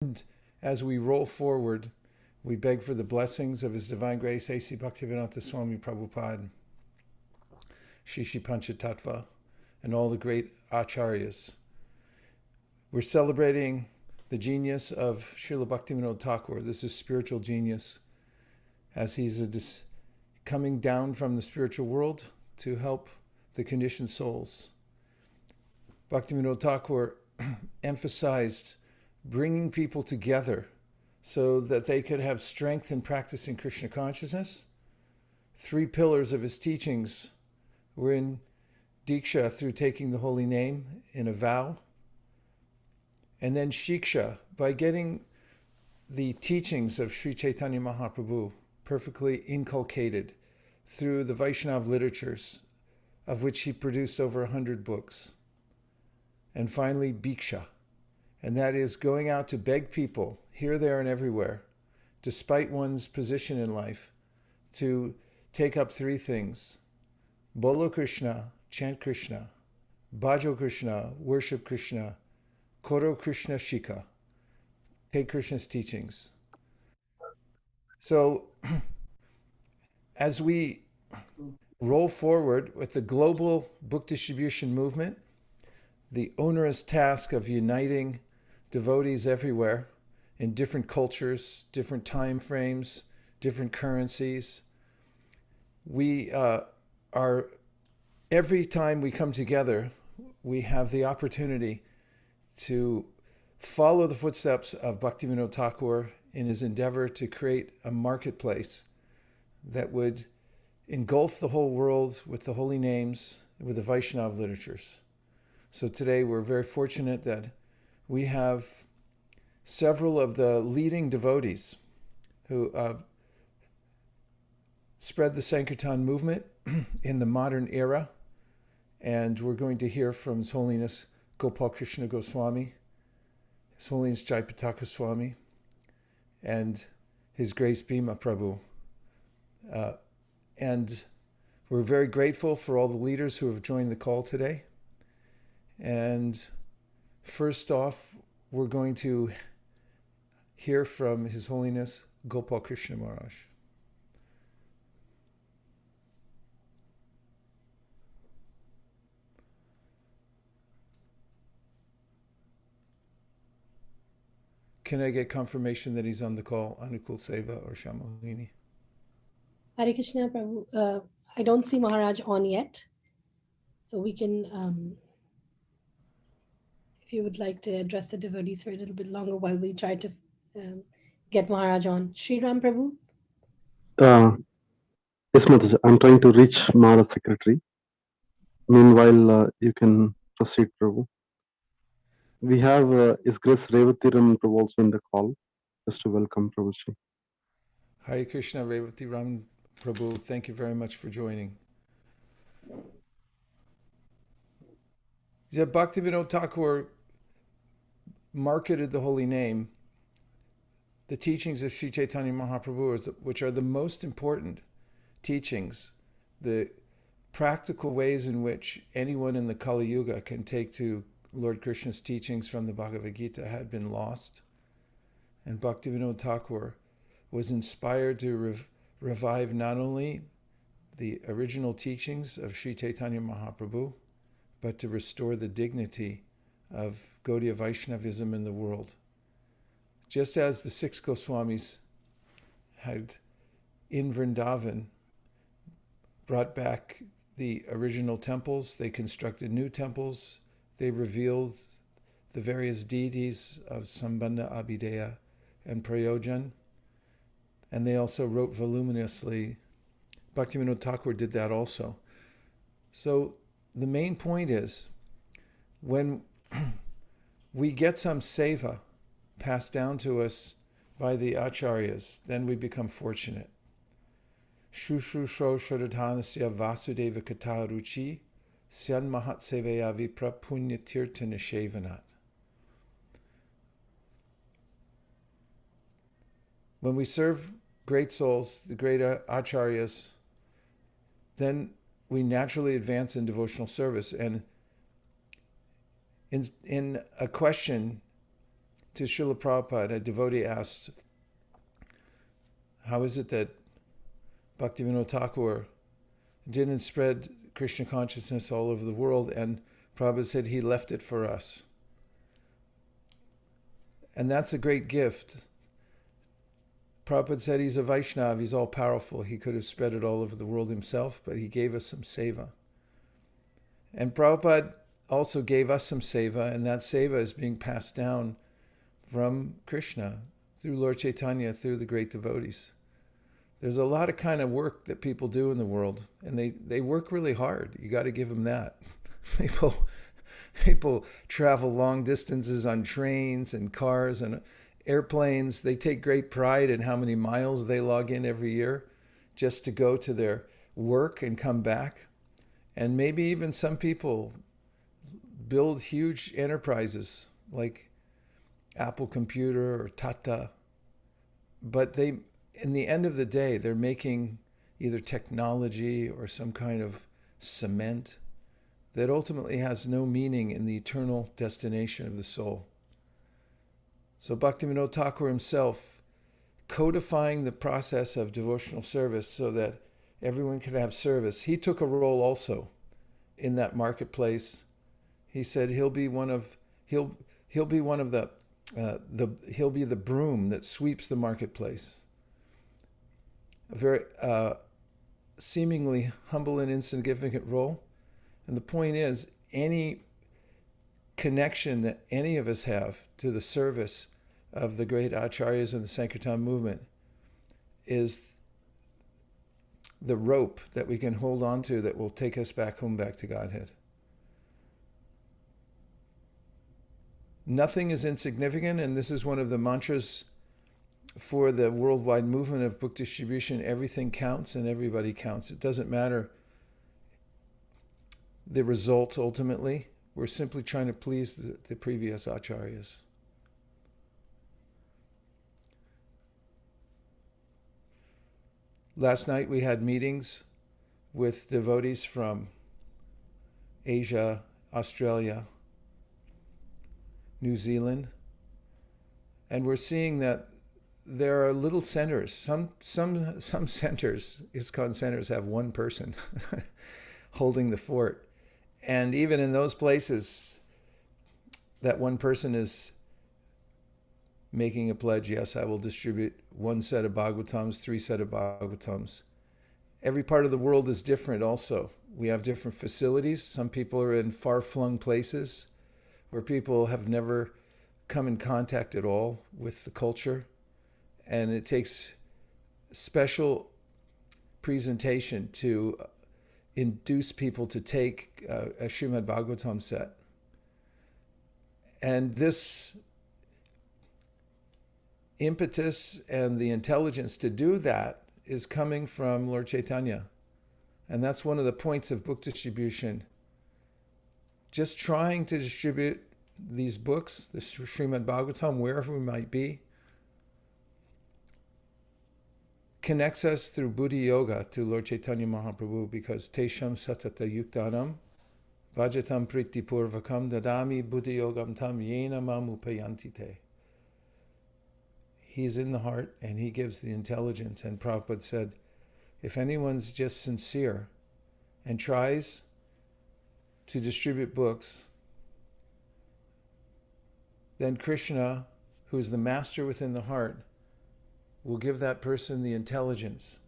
And as we roll forward, we beg for the blessings of His Divine Grace A.C. Bhaktivinod Swami Prabhupada, Shishi Panchatattva, and all the great acharyas. We're celebrating the genius of Srila Bhaktivinod Thakur. This is spiritual genius, as he's coming down from the spiritual world to help the conditioned souls. Bhaktivinod Thakur emphasized bringing people together so that they could have strength in practicing Krishna consciousness. 3 pillars of his teachings were in Diksha, through taking the holy name in a vow, and then Shiksha, by getting the teachings of Sri Chaitanya Mahaprabhu perfectly inculcated through the Vaishnav literatures, of which he produced over 100 books. And finally, Bhiksha, and that is going out to beg people here, there, and everywhere, despite one's position in life, to take up 3 things: Bolo Krishna, chant Krishna; Bhajo Krishna, worship Krishna; Koro Krishna Shika, take Krishna's teachings. So, as we roll forward with the global book distribution movement, the onerous task of uniting devotees everywhere in different cultures, different time frames, different currencies, we every time we come together, we have the opportunity to follow the footsteps of Bhaktivinod Thakur in his endeavor to create a marketplace that would engulf the whole world with the holy names, with the Vaishnav literatures. So today we're very fortunate that we have several of the leading devotees who spread the Sankirtan movement in the modern era. And we're going to hear from His Holiness Gopal Krishna Goswami, His Holiness Jaipataka Swami, and His Grace Bhima Prabhu. And we're very grateful for all the leaders who have joined the call today. And first off, we're going to hear from His Holiness Gopal Krishna Maharaj. Can I get confirmation that he's on the call, Anukul Seva or Shamalini? Hare Krishna, Prabhu. I don't see Maharaj on yet. So we can, if you would like to address the devotees for a little bit longer while we try to get Maharaj on. Sri Ram Prabhu. Yes, Mataji. I'm trying to reach Maharaj secretary. Meanwhile, you can proceed, Prabhu. We have His Grace Revati Raman Prabhu also in the call, just to welcome Prabhuji. Hare Krishna, Revati Raman Prabhu. Thank you very much for joining. Yeah, Bhaktivinod Thakur marketed the holy name, the teachings of Sri Chaitanya Mahaprabhu, which are the most important teachings, the practical ways in which anyone in the Kali Yuga can take to Lord Krishna's teachings from the Bhagavad Gita, had been lost. And Bhaktivinod Thakur was inspired to revive not only the original teachings of Sri Chaitanya Mahaprabhu, but to restore the dignity of Gaudiya Vaishnavism in the world. Just as the 6 Goswamis had in Vrindavan brought back the original temples, they constructed new temples, they revealed the various deities of Sambandha, Abhideya, and Prayojan, and they also wrote voluminously. Bhaktivinod Thakur did that also. So the main point is, when we get some seva passed down to us by the acharyas, then we become fortunate. Shushrusho Shradhanasya Vasudeva Kata Ruchi Syan Mahat Seveya Vipra Punya Tirtha Nishevanat. When we serve great souls, the great acharyas, then we naturally advance in devotional service. And in a question to Srila Prabhupada, a devotee asked, how is it that Bhaktivinod Thakur didn't spread Krishna consciousness all over the world? And Prabhupada said he left it for us. And that's a great gift. Prabhupada said he's a Vaishnava, he's all powerful. He could have spread it all over the world himself, but he gave us some seva. And Prabhupada also gave us some seva, and that seva is being passed down from Krishna through Lord Chaitanya, through the great devotees. There's a lot of kind of work that people do in the world, and they work really hard. You got to give them that. People travel long distances on trains and cars and airplanes. They take great pride in how many miles they log in every year just to go to their work and come back. And maybe even some people build huge enterprises like Apple Computer or Tata. But they, in the end of the day, they're making either technology or some kind of cement that ultimately has no meaning in the eternal destination of the soul. So Bhaktivinod Thakur himself, codifying the process of devotional service so that everyone could have service, he took a role also in that marketplace. He said he'll be the broom that sweeps the marketplace. A very seemingly humble and insignificant role. And the point is, any connection that any of us have to the service of the great acharyas in the Sankirtan movement is the rope that we can hold on to that will take us back home, back to Godhead. Nothing is insignificant, and this is one of the mantras for the worldwide movement of book distribution. Everything counts and everybody counts. It doesn't matter the result ultimately. We're simply trying to please the previous acharyas. Last night we had meetings with devotees from Asia, Australia, New Zealand, and we're seeing that there are little centers. Some centers, ISKCON centers, have one person holding the fort. And even in those places, that one person is making a pledge, yes, I will distribute 1 set of Bhagavatams, 3 set of Bhagavatams. Every part of the world is different also. We have different facilities. Some people are in far-flung places where people have never come in contact at all with the culture. And it takes special presentation to induce people to take a Srimad Bhagavatam set. And this impetus and the intelligence to do that is coming from Lord Chaitanya. And that's one of the points of book distribution. Just trying to distribute these books, the Srimad Bhagavatam, wherever we might be, connects us through Buddhi Yoga to Lord Chaitanya Mahaprabhu, because Tesham Satata Yuktanam Vajatam Priti Purvakam Dadami Buddhi Yogam Tam Yena Mam Upayantite. He's in the heart and he gives the intelligence. And Prabhupada said, if anyone's just sincere and tries to distribute books, then Krishna, who is the master within the heart, will give that person the intelligence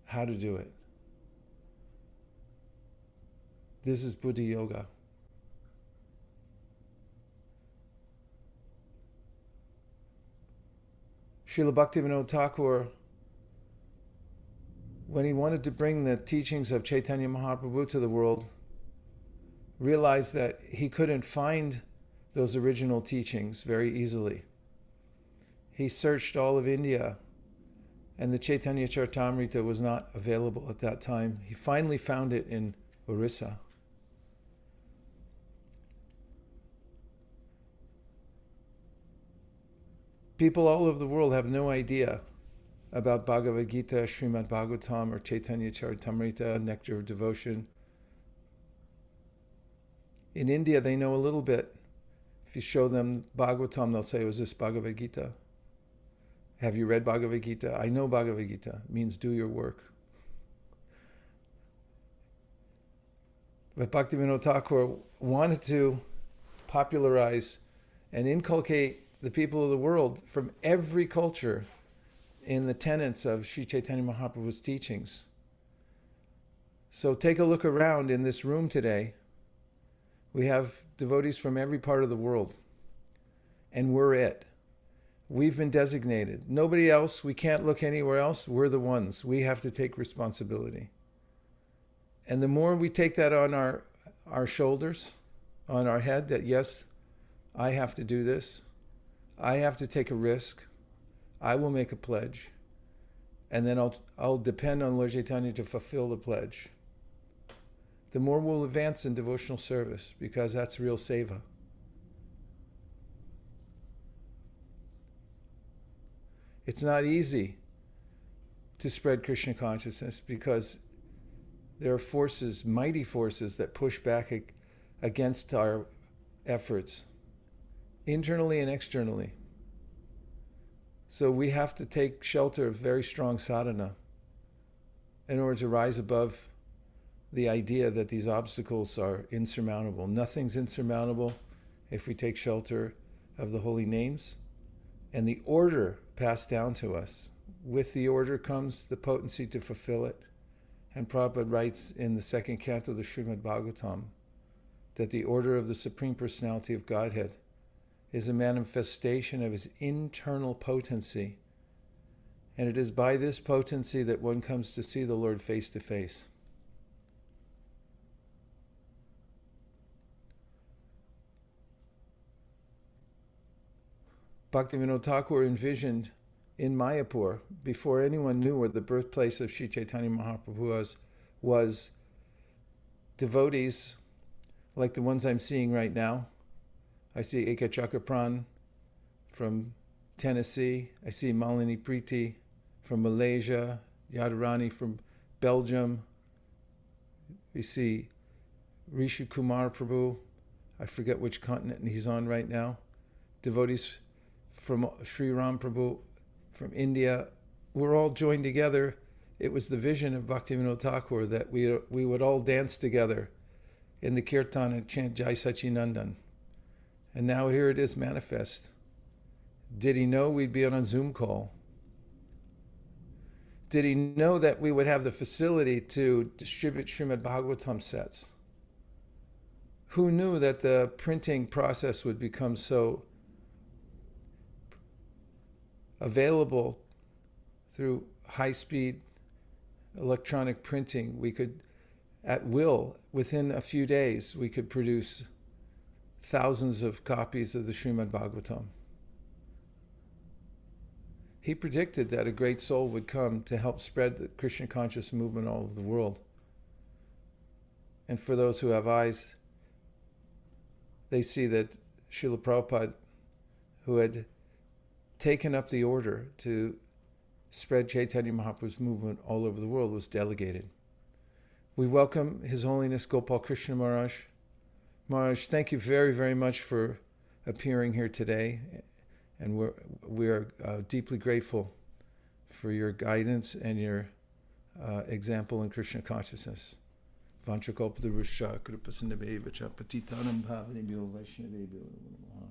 how to do it. This is Buddhi Yoga. Srila Bhaktivinod Thakur, when he wanted to bring the teachings of Chaitanya Mahaprabhu to the world, realized that he couldn't find those original teachings very easily. He searched all of India, and the Chaitanya Charitamrita was not available at that time. He finally found it in Orissa. People all over the world have no idea about Bhagavad Gita, Srimad Bhagavatam, or Chaitanya Charitamrita, Nectar of Devotion. In India, they know a little bit If you show them Bhagavatam, they'll say, "Was this Bhagavad Gita? Have you read Bhagavad Gita?" "I know Bhagavad Gita." It means do your work. But Bhaktivinod Thakur wanted to popularize and inculcate the people of the world from every culture in the tenets of Sri Chaitanya Mahaprabhu's teachings. So take a look around in this room today. We have devotees from every part of the world, and we're it. We've been designated. Nobody else, we can't look anywhere else. We're the ones. We have to take responsibility. And the more we take that on our shoulders, on our head, that yes, I have to do this. I have to take a risk. I will make a pledge. And then I'll depend on Lord Chaitanya to fulfill the pledge. The more we'll advance in devotional service, because that's real seva. It's not easy to spread Krishna consciousness because there are forces, mighty forces, that push back against our efforts, internally and externally. So we have to take shelter of very strong sadhana in order to rise above the idea that these obstacles are insurmountable. Nothing's insurmountable if we take shelter of the holy names and the order passed down to us. With the order comes the potency to fulfill it. And Prabhupada writes in the second canto of the Srimad Bhagavatam that the order of the Supreme Personality of Godhead is a manifestation of his internal potency. And it is by this potency that one comes to see the Lord face to face. Bhaktivinod Thakur envisioned in Mayapur, before anyone knew where the birthplace of Sri Chaitanya Mahaprabhu was devotees like the ones I'm seeing right now. I see Eka Chakapran from Tennessee. I see Malini Preeti from Malaysia, Yadurani from Belgium. We see Rishi Kumar Prabhu. I forget which continent he's on right now. Devotees from Sri Ram Prabhu from India. We're all joined together. It was the vision of Bhaktivinod Thakur that we would all dance together in the kirtan and chant Jai Sachinandan. And now here it is manifest. Did he know we'd be on a Zoom call? Did he know that we would have the facility to distribute Srimad Bhagavatam sets? Who knew that the printing process would become so available through high-speed electronic printing? We could, at will, within a few days, we could produce thousands of copies of the Srimad Bhagavatam. He predicted that a great soul would come to help spread the Krishna conscious movement all over the world. And for those who have eyes, they see that Srila Prabhupada, who had taken up the order to spread Chaitanya Mahaprabhu's movement all over the world, was delegated. We welcome His Holiness Gopal Krishna Maharaj. Maharaj, thank you very, very much for appearing here today, and we're deeply grateful for your guidance and your example in Krishna consciousness. Vanchakalpatarusha kripasinabhevacha patitanam bhavanebhyo vaishnavebhyo namaha.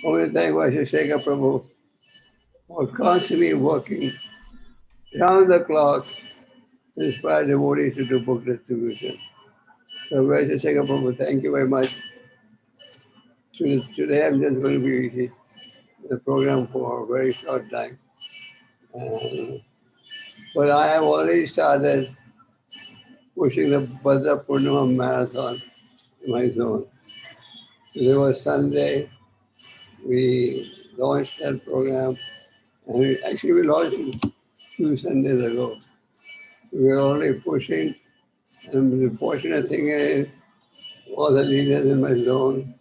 I want to thank Vaisheshika Prabhu for constantly working round the clock to inspire devotees to do book distribution. So Vaisheshika Prabhu, thank you very much. Today I'm just going to be in the program for a very short time. But I have already started pushing the Bhadra Purnima Marathon in my zone. There was Sunday. We launched that program, and we launched it a few Sundays ago. We were already pushing, and the fortunate thing is, all the leaders in my zone,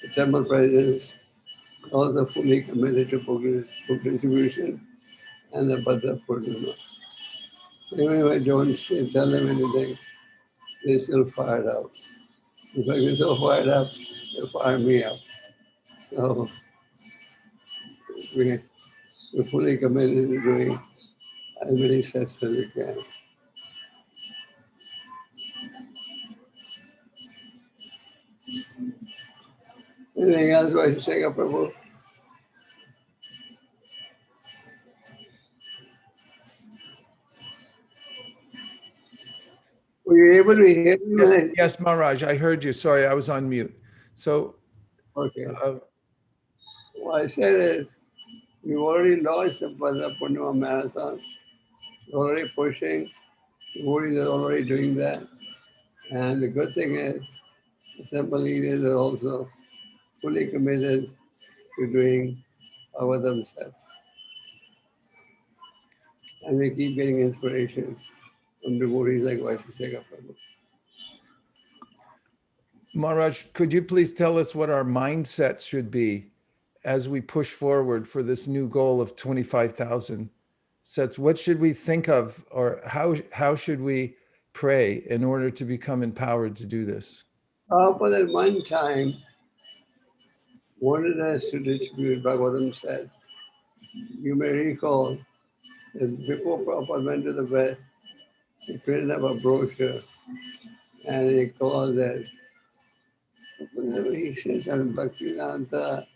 the temple presidents, also fully committed to book distribution and the Bhadra Purnima. Even if I don't tell them anything, they still fired up. If I get so fired up, they'll fire me up. So we're fully committed to doing as many sets as we can. Anything else I should say, Prabhu? Were you able to hear me? Yes, Maharaj, I heard you. Sorry, I was on mute. So, Okay. What I said is, we've already launched the Bhadra Purnima Marathon. We're already pushing. The Devotees are already doing that. And the good thing is, the temple leaders are also fully committed to doing our themselves. And they keep getting inspiration from devotees like Vaisheshika Prabhu. Maharaj, could you please tell us what our mindset should be as we push forward for this new goal of 25,000 sets? What should we think of, or how should we pray in order to become empowered to do this? Prabhupada at one time wanted us to distribute Bhagavatam said. You may recall that before Prabhupada went to the West, he printed up a brochure and he called it, he says on Bhaktivinod,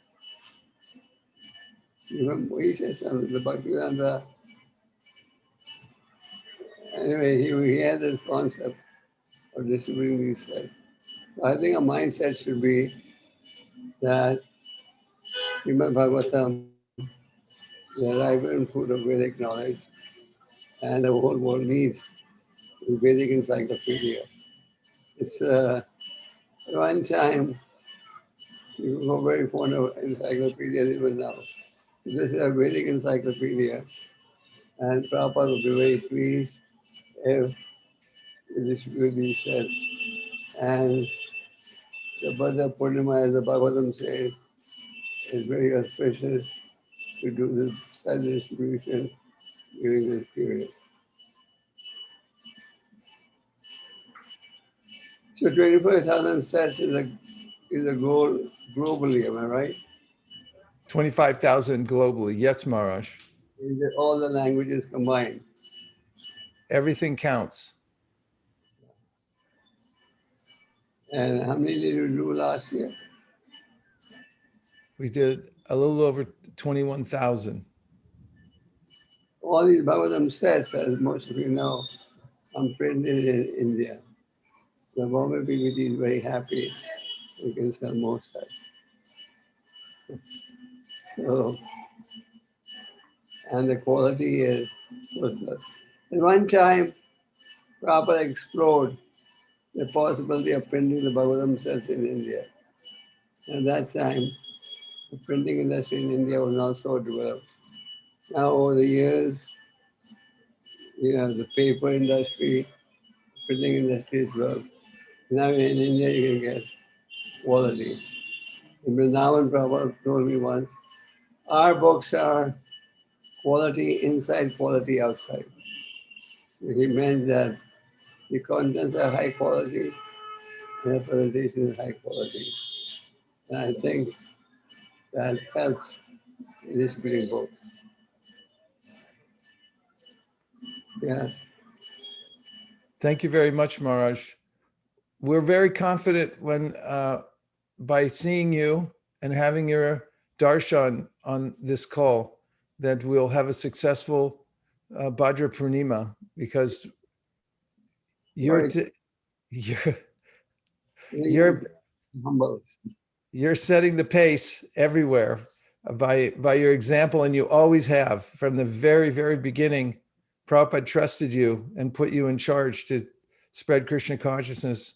he says on the Bhaktivinod, anyway, he had this concept of distributing these sets. I think a mindset should be that Srimad Bhagavatam, the rival food of Vedic knowledge, and the whole world needs a Vedic encyclopedia. It's one time, people were very fond of encyclopedias even now. This is a Vedic encyclopedia, and Prabhupada would be very pleased if this would be said. And the Bhadra Purnima, as the Bhagavatam says, is very auspicious to do this set distribution during this period. So 25,000 sets is a goal globally, am I right? 25,000 globally. Yes, Maharaj. All the languages combined. Everything counts. And how many did you do last year? We did a little over 21,000. All these Bhagavatam sets, as most of you know, are printed in India. The Bombay PVT is very happy. We can sell more sets. So, and the quality is first class. At one time, Prabhupada explored the possibility of printing the Bhagavatam sets in India. At that time, the printing industry in India was not so developed. Now, over the years, the paper industry, printing industry is well. Now in India, you can get quality. And Vrindavan Prabhupada told me once, our books are quality inside, quality outside. So he meant that the contents are high quality and the presentation is high quality. And I think that helps in distributing books. Yeah. Thank you very much, Maharaj. We're very confident when by seeing you and having your darshan on this call that we'll have a successful Bhadra Purnima, because you're Humble. You're setting the pace everywhere by your example, and you always have from the very, very beginning. Prabhupada trusted you and put you in charge to spread Krishna consciousness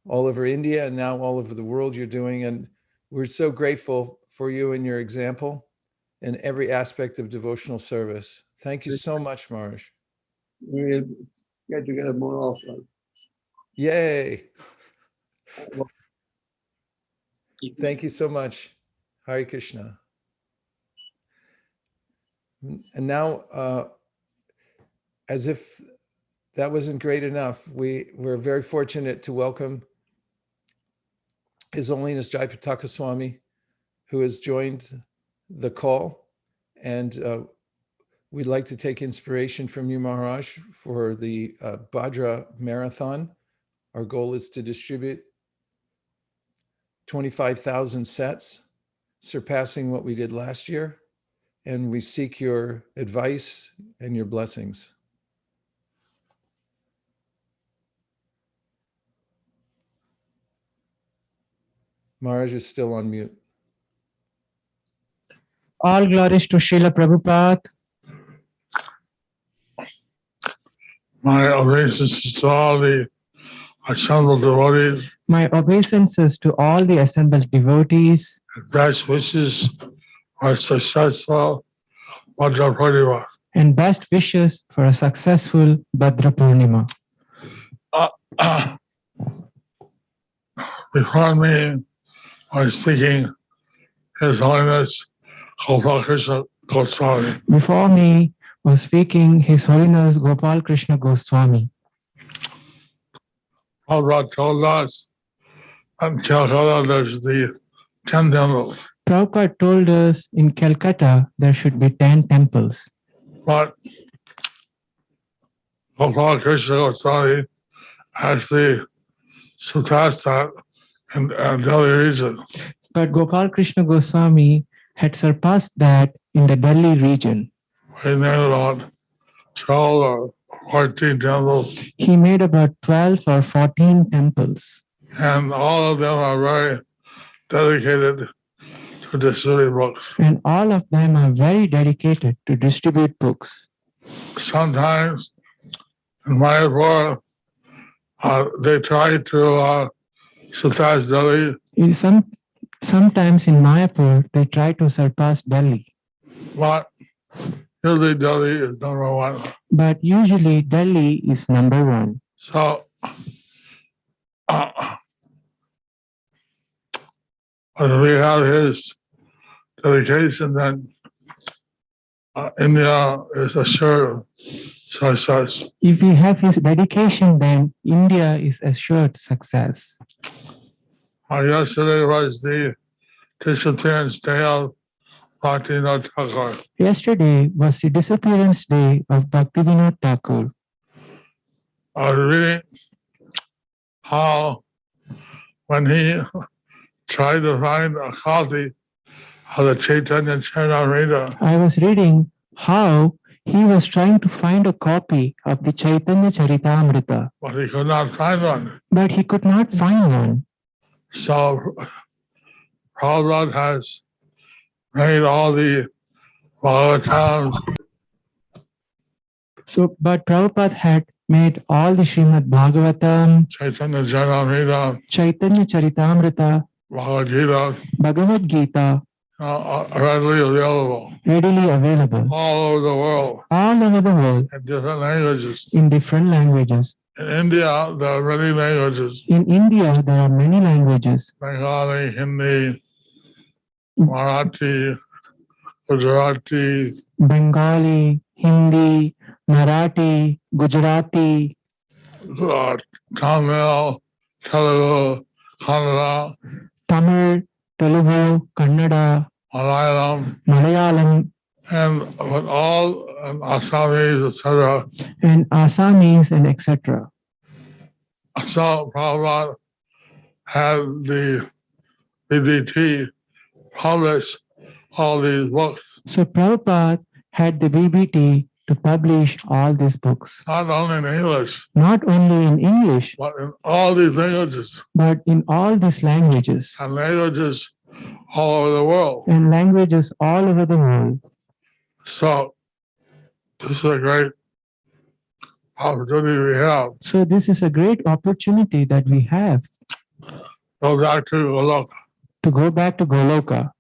all over India and now all over the world you're doing. And we're so grateful for you and your example in every aspect of devotional service. Thank you so much, Maharaj. We'll get together more often. Yay. Thank you so much. Hare Krishna. And now, as if that wasn't great enough, we're very fortunate to welcome His Holiness Jayapataka Swami, who has joined the call. And we'd like to take inspiration from you, Maharaj, for the Bhadra Marathon. Our goal is to distribute 25,000 sets, surpassing what we did last year. And we seek your advice and your blessings. Maharaj is still on mute. All glories to Srila Prabhupada. My obeisances to all the assembled devotees. My obeisances to all the assembled devotees. Best wishes for a successful Bhadra Purnima. And best wishes for a successful Bhadra Purnima. Before me, I was speaking His Holiness Gopal Krishna Goswami. Before me was speaking His Holiness Gopal Krishna Goswami. Prabhupada told us in Calcutta there's the 10 temples. Prabhupada told us in Calcutta there should be 10 temples. But Gopal Krishna Goswami actually surpassed that in Delhi region. But Gopal Krishna Goswami had surpassed that in the Delhi region. He made about 12 or 14 temples. He made about 12 or 14 temples. And all of them are very dedicated to distribute books. And all of them are very dedicated to distribute books. Sometimes in Mayapur, they try to surpass Delhi. Sometimes in Mayapur, they try to surpass Delhi. But usually Delhi is number one. But usually Delhi is number one. So, if we have his dedication, then India is assured success. If we have his dedication, then India is assured success. Yesterday was the disappearance day of Bhaktivinod Thakur. Yesterday was the disappearance day of Bhaktivinod Thakur. I was reading how when he tried to find a copy of the Chaitanya Charitamrita, I was reading how he was trying to find a copy of the Chaitanya Charitamrita, but he could not find one. but he could not find one. So Prabhupada has made all the Bhagavatams. But Prabhupada had made all the Srimad Bhagavatam, Chaitanya Charitamrita, Chaitanya Charitamrita, Bhagavad Gita, Bhagavad Gita readily available all over the world in different languages. in different languages. In India, there are many languages: In India, there are many languages: Bengali, Hindi, Marathi, Gujarati, Bengali, Hindi, Marathi, Gujarati, Tamil, Telugu, Kannada, Tamil, Telugu, Kannada, Malayalam, Malayalam, and Assamese, etc. and Assamese, and etc. So Prabhupada had the BBT publish all these books. So Prabhupada had the BBT to publish all these books, Not only in English, not only in English, but in all these languages, but in all these languages, and languages all over the world. and languages all over the world. So this is a great opportunity we have. So this is a great opportunity that we have Go back to Goloka to go back to Goloka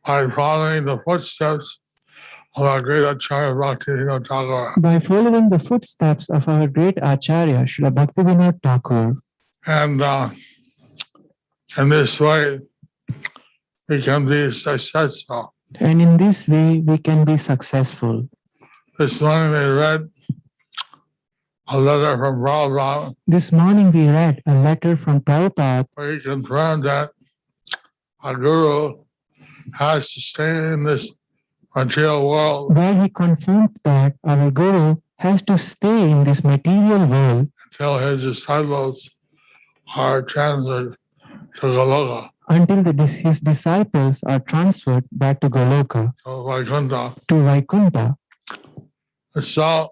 by following the footsteps of our great Acharya Bhaktivinod Thakur. by following the footsteps of our great Acharya, Srila Bhaktivinod Thakur. And in this way, we can be successful And in this way, we can be successful. This morning they read a letter from Bhadra This morning, we read a letter from Prabhupada where he confirmed that a guru has to stay in this material world where he confirmed that our Guru has to stay in this material world until his disciples are transferred to Goloka, until his disciples are transferred back to Goloka, to Vaikuntha. to Vaikuntha. So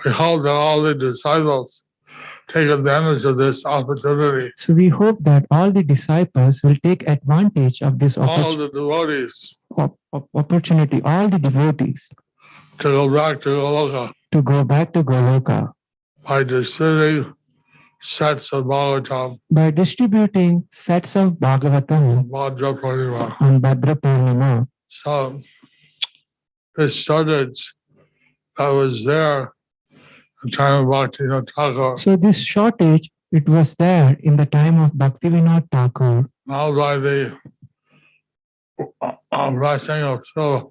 we hope that all the disciples take advantage of this opportunity. So we hope that all the disciples will take advantage of this All the devotees opportunity, all the devotees, to go back to Goloka to go back to Goloka by distributing sets of Bhagavatam by distributing sets of Bhagavatam Bhadra Purnima. on Bhadra Purnima. So this shortage that was there at the time of Bhaktivinod Thakur, So this shortage, it was there in the time of Bhaktivinod Thakur. now by the blessing of Srila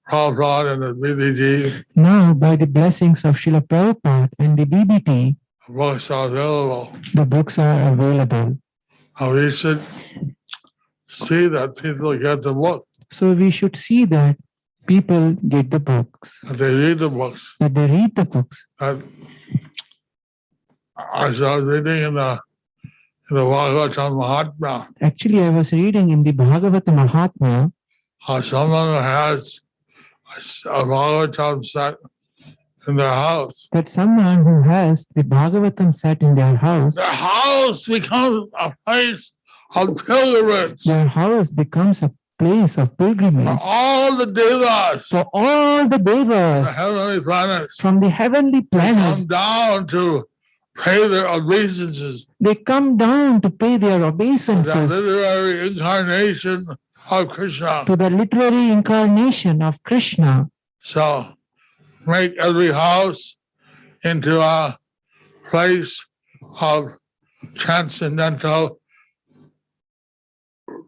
Prabhupada and the BDG, Now, by the blessings of Srila Prabhupada and the BBT, books are available. the books are available. And we should see that people get the book, So we should see that people get the books, that they read the books. that they read the books. That I started reading in the Bhagavatam Mahatma, Actually, I was reading in the Bhagavata Mahatmya how someone who has a Bhagavatam set in their house, that someone who has the Bhagavatam set in their house becomes a place of pilgrimage their house becomes a place of for pilgrimage all the devas, for all the the devas heavenly planets, from the heavenly come planet. down to pay their obeisances. They come down to pay their The obeisances literary incarnation of Krishna. to the literary incarnation of Krishna. So make every house into a place of transcendental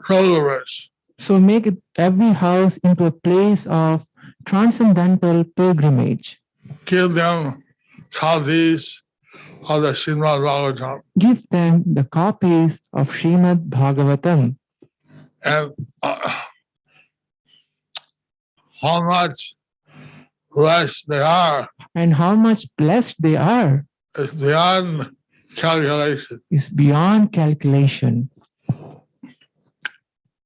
pilgrimage. So make it every house into a place of transcendental pilgrimage. Give them copies of the Srimad Bhagavatam. Give them the copies of Srimad Bhagavatam. And how much blessed they are And how much blessed they are is beyond calculation. is beyond calculation.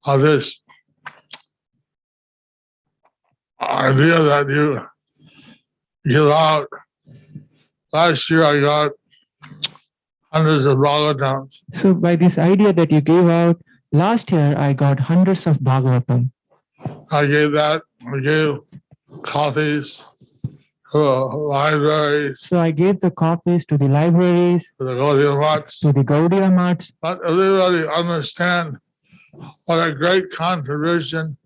Of this idea that you give out. Last year I got hundreds of Bhagavatams. So by this idea that you gave out, last year I got hundreds of Bhagavatam. I gave copies to libraries, So I gave the copies to the libraries, to the Gaudiya Mats. to the Gaudiya Mats. Let everybody understand what a great contribution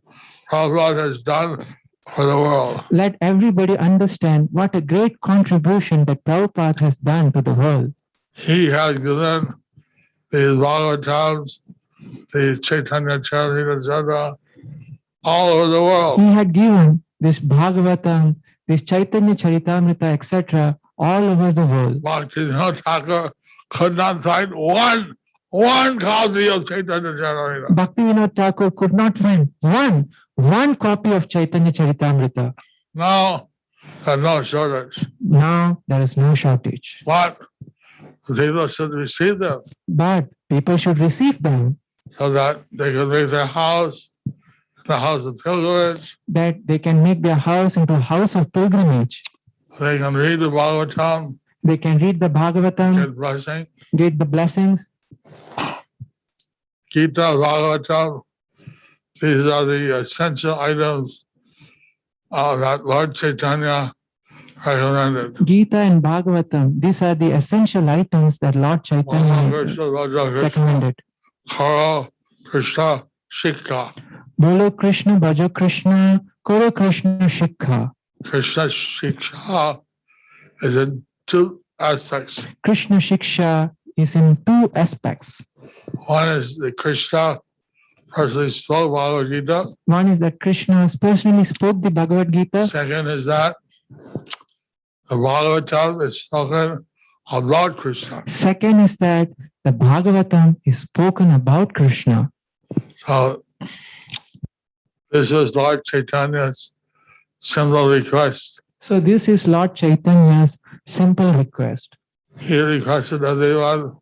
Prabhupada has done for the world. Let everybody understand what a great contribution that Prabhupada has done to the world. He has given these Bhagavatams, these Chaitanya Charitamrita, etc., all over the world. He had given this Bhagavatam, this Chaitanya Charitamrita, etc., all over the world. Bhaktivinod Thakur could not find one copy of Chaitanya Charitamrita. Bhaktivinod Thakur could not find one copy of Chaitanya Charitamrita. Now, there's no shortage. Now there is no shortage. But people should receive them But people should receive them so that they can make their house the house of pilgrimage. that they can make their house into a house of pilgrimage. They can read the Bhagavatam, They can read the Bhagavatam, get blessing. get the blessings. Gita, Bhagavatam, these are the essential items that Lord Chaitanya recommended. Gita and Bhagavatam, these are the essential items that Lord Bhaja Chaitanya Krishna, Bhaja Krishna, recommended. Karo Krishna Shikha. Bolo Krishna, Bhaja Krishna, Koro Krishna Shikha. Krishna Shiksha is in two aspects. Krishna Shiksha is in two aspects. One is that Krishna personally spoke Bhagavad Gita. One is that Krishna personally spoke the Bhagavad Gita. Second is that the Bhagavatam is spoken about Krishna. Second is that the Bhagavatam is spoken about Krishna. So this was Lord Chaitanya's simple request. So this is Lord Chaitanya's simple request. He requested everyone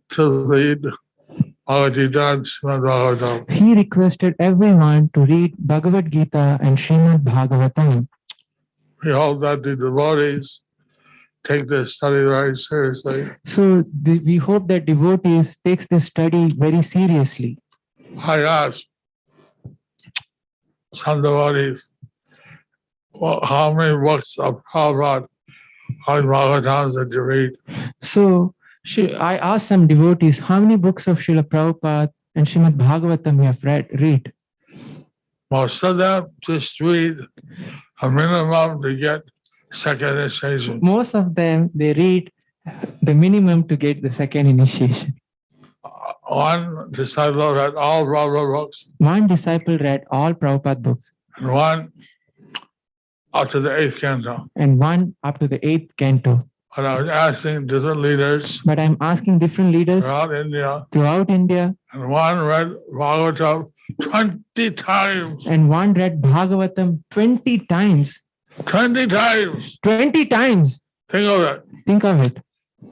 to read Bhagavad Gita and Srimad Bhagavatam. He requested everyone to read Bhagavad Gita and Srimad Bhagavatam. We hope that the devotees take this study very seriously. So we hope that devotees takes this study very seriously. I asked some devotees, well, how many books of Prabhupada on Bhagavatams did you read? So I asked some devotees, how many books of Srila Prabhupada and Srimad Bhagavatam you have read? Most of them just read a minimum to get second initiation. Most of them, they read the minimum to get the second initiation. One disciple read all Prabhupada books, One disciple read all Prabhupada books, and one up to the 8th canto. and one up to the 8th canto. But I was asking different leaders But I'm asking different leaders throughout India, throughout India, and one read Bhagavatam 20 times. and one read Bhagavatam 20 times. 20 times! 20 times! Think of it. Think of it.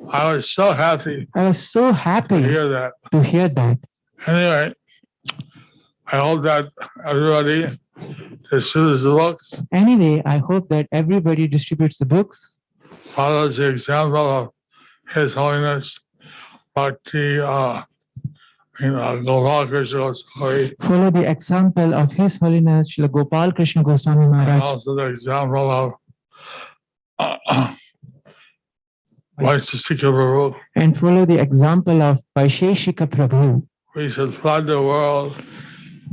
I was so happy I was so to happy hear that. to hear that. Anyway, I hope that everybody distributes the books, Anyway, I hope that everybody distributes the books, follows the example of His Holiness Goloka Krishna Goswami, follow the example of His Holiness Srila Gopal Krishna Goswami and Maharaj, also the example of Vaisheshika Prabhu. and follow the example of Vaisheshika Prabhu. We should flood the world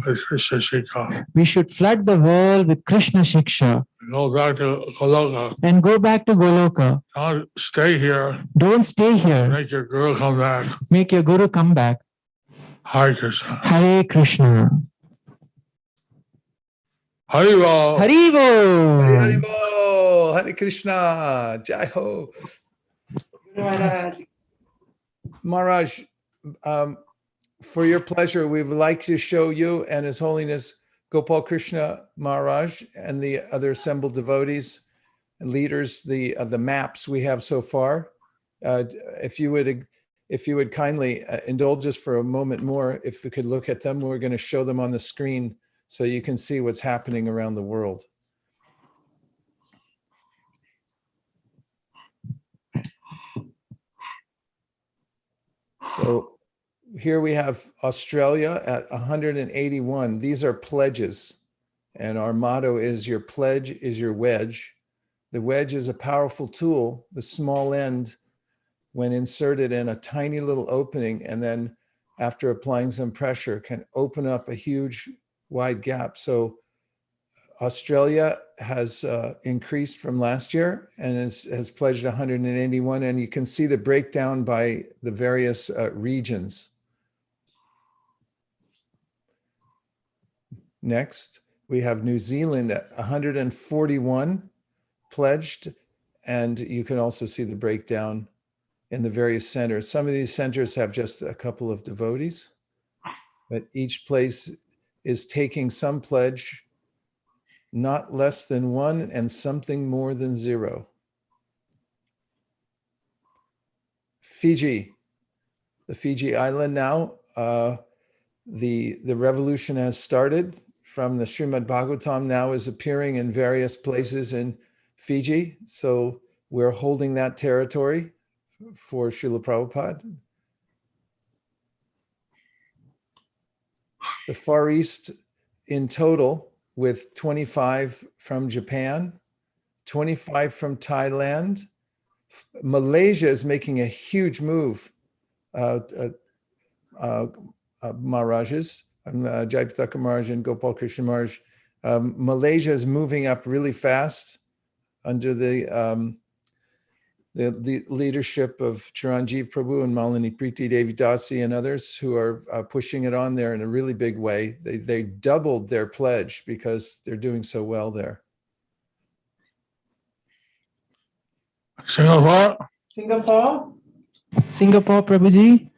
with Krishna Shikha. We should flood the world with Krishna Shiksha Go back to Goloka. and go back to Goloka. Don't stay here. Don't stay here. Make your guru come back. Make your Guru come back. Hare Krishna. Hare Krishna. Haribo. Haribo. Hari Hari Bol, Hare Krishna, Jai Ho. Maharaj, for your pleasure, we would like to show you and His Holiness Gopal Krishna Maharaj and the other assembled devotees and leaders the maps we have so far. If you would kindly indulge us for a moment more, if we could look at them, we're going to show them on the screen so you can see what's happening around the world. So here we have Australia at 181. These are pledges. And our motto is, your pledge is your wedge. The wedge is a powerful tool. The small end, when inserted in a tiny little opening, and then after applying some pressure, can open up a huge wide gap. So Australia has increased from last year and has pledged 181. And you can see the breakdown by the various regions. Next, we have New Zealand at 141 pledged. And you can also see the breakdown in the various centers. Some of these centers have just a couple of devotees, but each place is taking some pledge, not less than 1 and something more than 0. Fiji, the Fiji island now, the revolution has started from the Srimad Bhagavatam now is appearing in various places in Fiji. So we're holding that territory for Srila Prabhupada. The Far East in total, with 25 from Japan, 25 from Thailand. Malaysia is making a huge move, Maharajas, Jai Thakur Maharaj and Gopal Krishna Maharaj. Malaysia is moving up really fast under the the leadership of Chiranjeev Prabhu and Malini Preeti Devi Dasi and others who are pushing it on there in a really big way. They doubled their pledge because they're doing so well there. Singapore. Singapore, Prabhuji.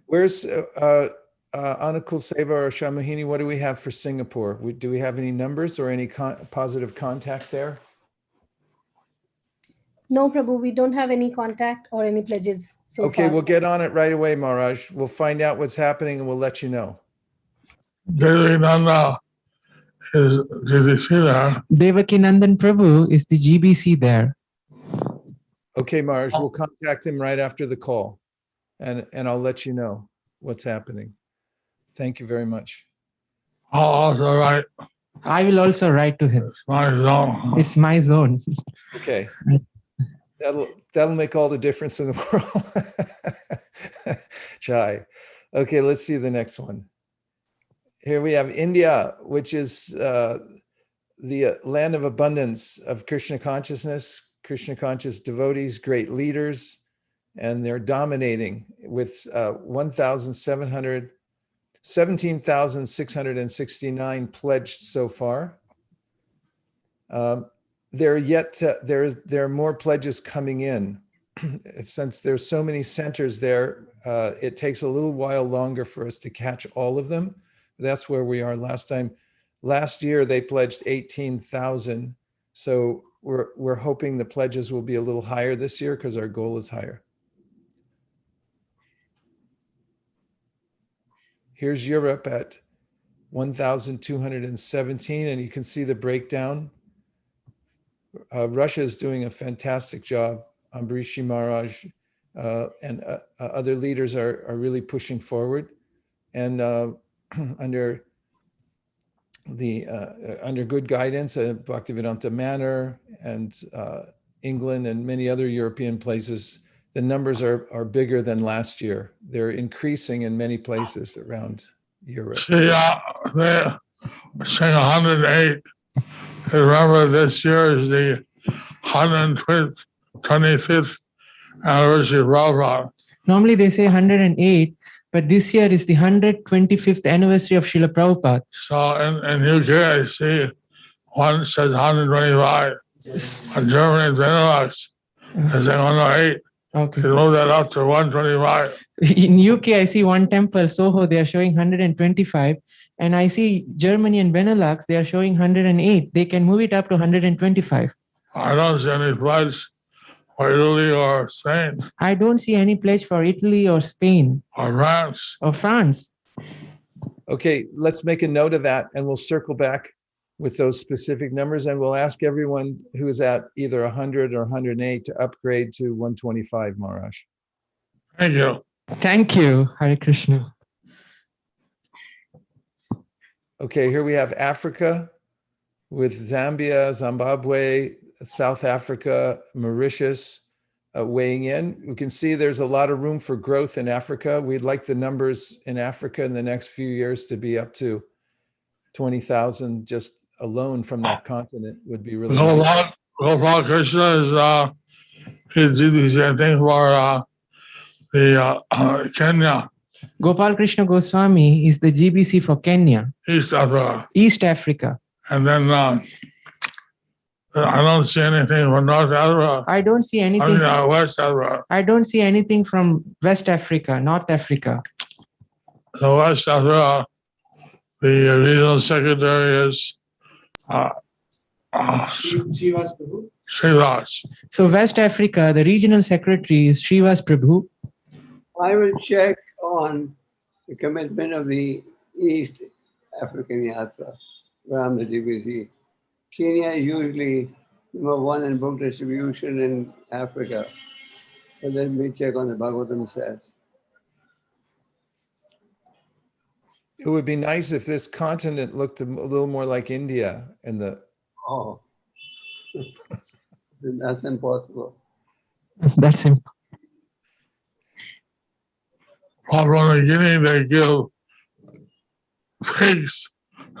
Where's Anukul Seva or Shamahini? What do we have for Singapore? Do we have any numbers or any positive contact there? No, Prabhu, we don't have any contact or any pledges so Okay, far. we'll get on it right away, Maharaj. We'll find out what's happening and we'll let you know. Devinanda is GBC there. Devakinandan Prabhu is the GBC there. Okay, Maharaj, we'll contact him right after the call and I'll let you know what's happening. Thank you very much. I'll also write. I will also write to him. It's my zone. It's my zone. Okay. That'll make all the difference in the world. Chai. Okay, let's see the next one. Here we have India, which is the land of abundance of Krishna consciousness, Krishna conscious devotees, great leaders, and they're dominating with 17,669 pledged so far. There are more pledges coming in. Since there's so many centers there, it takes a little while longer for us to catch all of them. That's where we are last year they pledged 18,000. So we're hoping the pledges will be a little higher this year because our goal is higher. Here's Europe at 1,217, and you can see the breakdown. Russia is doing a fantastic job. Ambarishi Maharaj and other leaders are really pushing forward. And under good guidance, Bhaktivedanta Manor and England and many other European places, the numbers are bigger than last year. They're increasing in many places around Europe. They're saying 108. Remember, this year is the 125th anniversary of Prabhupada. Normally they say 108, but this year is the 125th anniversary of Srila Prabhupada. So in UK, I see one says 125. In Germany, and Benelux, is saying 108. Okay. They move that up to 125. In UK, I see one temple, Soho, they are showing 125. And I see Germany and Benelux, they are showing 108. They can move it up to 125. I don't see any pledge for Italy or Spain. I don't see any pledge for Italy or Spain. Or France. Or France. Okay, let's make a note of that and we'll circle back with those specific numbers and we'll ask everyone who is at either 100 or 108 to upgrade to 125, Maharaj. Thank you. Thank you, Hare Krishna. Okay, here we have Africa with Zambia, Zimbabwe, South Africa, Mauritius weighing in. We can see there's a lot of room for growth in Africa. We'd like the numbers in Africa in the next few years to be up to 20,000 just alone from that continent would be really nice. Goloka Krishna is he's the same thing for the Kenya. Gopal Krishna Goswami is the GBC for Kenya. East Africa. East Africa. And then I don't see anything from North Africa. I don't see anything. West Africa. I don't see anything from West Africa, North Africa. So West Africa, the regional secretary is Srivas. So West Africa, the regional secretary is Srivas Prabhu. I will check on the commitment of the East African Yatra around the GBC. Kenya is usually number one in book distribution in Africa. But let me check on the Bhagavatam says. It would be nice if this continent looked a little more like India in the... Oh, that's impossible. That's him. Papua New Guinea, they give pigs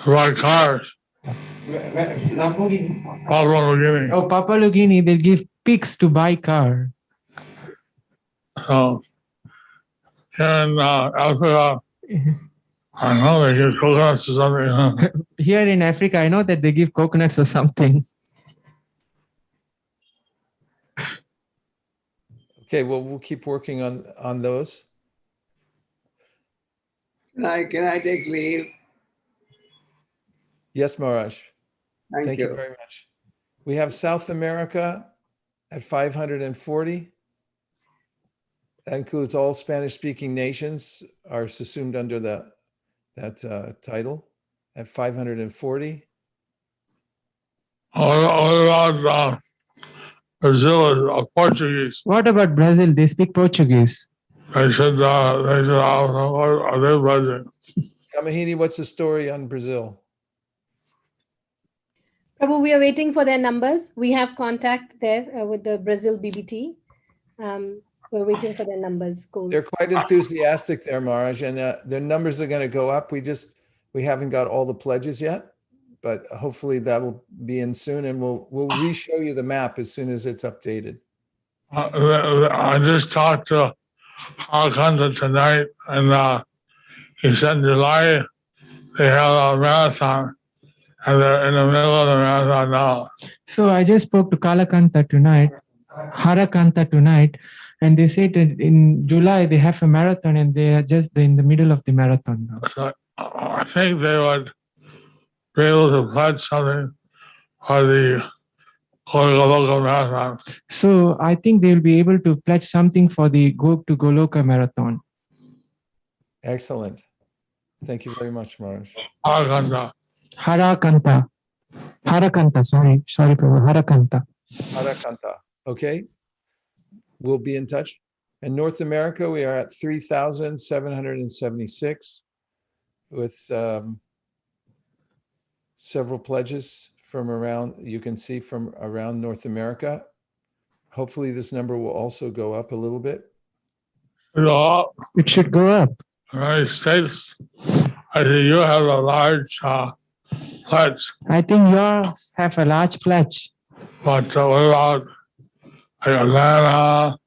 to buy cars. Papua New Guinea. Oh, Papua New Guinea, they'll give pigs to buy car. So in Africa, I know they give coconuts or something. Huh? Here in Africa, I know that they give coconuts or something. Okay, well, we'll keep working on those. Can I take leave? Yes, Maharaj. Thank you you. very much. We have South America at 540. That includes all Spanish-speaking nations are subsumed under that title at 540. What about Brazil is Portuguese? What about Brazil? They speak Portuguese. They said are they Brazil? Kamahini, what's the story on Brazil? Prabhu, we are waiting for their numbers. We have contact there with the Brazil BBT. We're waiting for their numbers. Goals. They're quite enthusiastic there, Maharaj, and their numbers are going to go up. We haven't got all the pledges yet, but hopefully that'll be in soon, and we'll re-show you the map as soon as it's updated. I just talked to Harakanta tonight, and he said in July they have a marathon, and they're in the middle of the marathon now. So I just spoke to Harakanta tonight, and they said that in July they have a marathon, and they are just in the middle of the marathon now. So I think they would be able to pledge something for the Goloka marathon. So I think they'll be able to pledge something for the Go to Goloka marathon. Excellent. Thank you very much, Maharaj. Harakanta. Harakanta, sorry, Prabhu, Harakanta. Okay. We'll be in touch. In North America, we are at 3,776 with several pledges from around, you can see from around North America. Hopefully this number will also go up a little bit. It should go up. United States, I think you have a large pledge. I think yours have a large pledge. But what about Atlanta,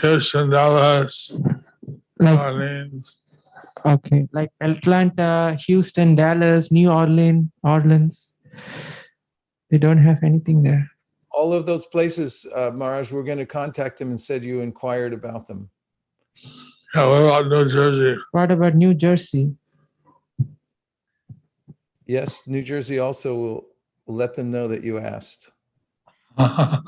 Houston, Dallas, Orleans? Okay, like Atlanta, Houston, Dallas, New Orleans. They don't have anything there. All of those places, Maharaj, we're going to contact them and said you inquired about them. Yeah, what about New Jersey? What about New Jersey? Yes, New Jersey also will let them know that you asked. Oh,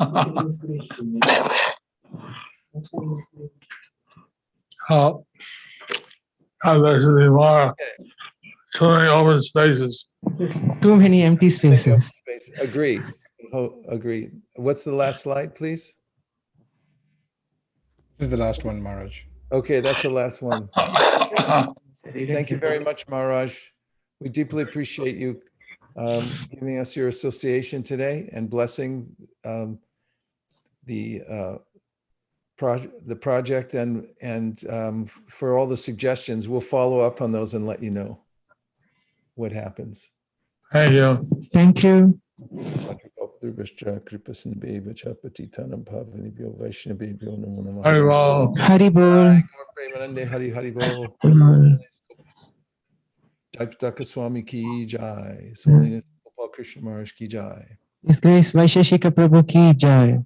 there's anymore. Too many open spaces. Too many empty spaces. Agree. Oh, agree. What's the last slide, please? This is the last one, Maharaj. Okay, that's the last one. Thank you very much, Maharaj. We deeply appreciate you giving us your association today and blessing the project and for all the suggestions. We'll follow up on those and let you know what happens. Thank you. Thank you. Haribol. Haribol. Jai Pataka Swami ki jai. His Holiness Gopal Krishna Maharaj ki jai. His Grace Vaisheshika Prabhu ki jai.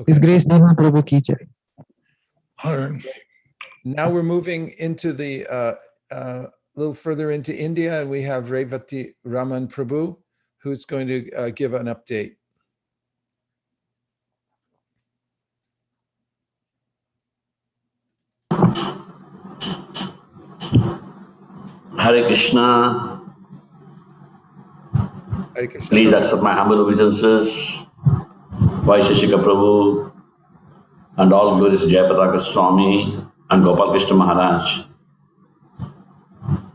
His Grace Bhima Prabhu ki jai. Now we're moving into the little further into India, and we have Revati Raman Prabhu, who's going to give an update. Hare Krishna. Hare Krishna. Please accept my humble obeisances. Vaisheshika Prabhu and all glorious Jayapataka Swami and Gopal Krishna Maharaj.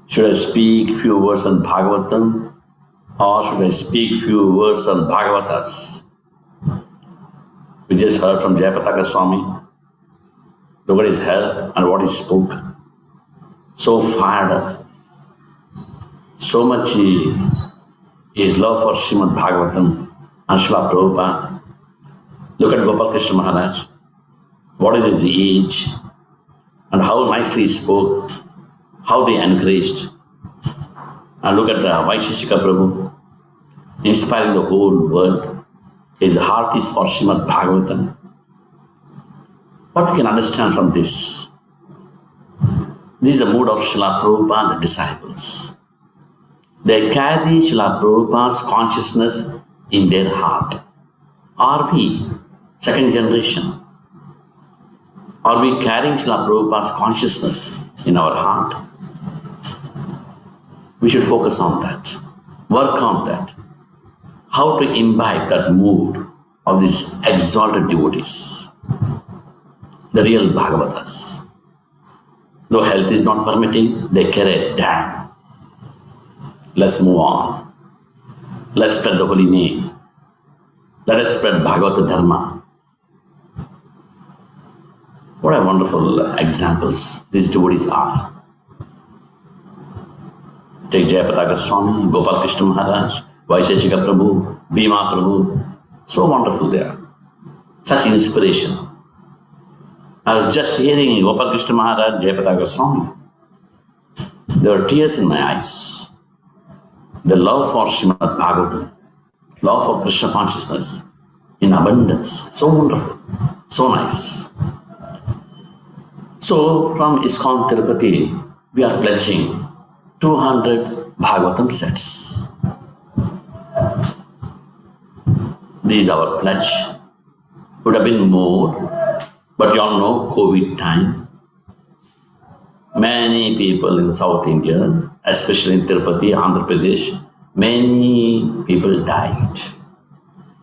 Should I speak few words on Bhagavatam or should I speak few words on Bhagavatas? We just heard from Jayapataka Swami. Look at his health and what he spoke. So fired up. So much his love for Srimad Bhagavatam and Srila Prabhupada. Look at Gopal Krishna Maharaj. what is his age, and how nicely he spoke, how they encouraged. And look at Vaisheshika Prabhu, inspiring the whole world. His heart is for Srimad Bhagavatam. What we can understand from this? This is the mood of Srila Prabhupada and the disciples. They carry Srila Prabhupada's consciousness in their heart. Are we second generation? Are we carrying Srila Prabhupada's consciousness in our heart? We should focus on that, work on that. How to imbibe that mood of these exalted devotees, the real Bhagavatas. Though health is not permitting, they care a damn. Let's move on. Let's spread the holy name. Let us spread Bhagavata Dharma. What a wonderful examples these devotees are. Take Jayapataka Swami, Gopal Krishna Maharaj, Vaisheshika Prabhu, Bhima Prabhu. So wonderful they are. Such inspiration. I was just hearing Gopal Krishna Maharaj, Jayapataka Swami. There were tears in my eyes. The love for Srimad Bhagavatam, love for Krishna consciousness in abundance. So wonderful, so nice. So from ISKCON Tirupati, we are pledging 200 Bhagavatam sets. This is our pledge. Would have been more, but you all know COVID time. Many people in South India, especially in Tirupati, Andhra Pradesh, many people died.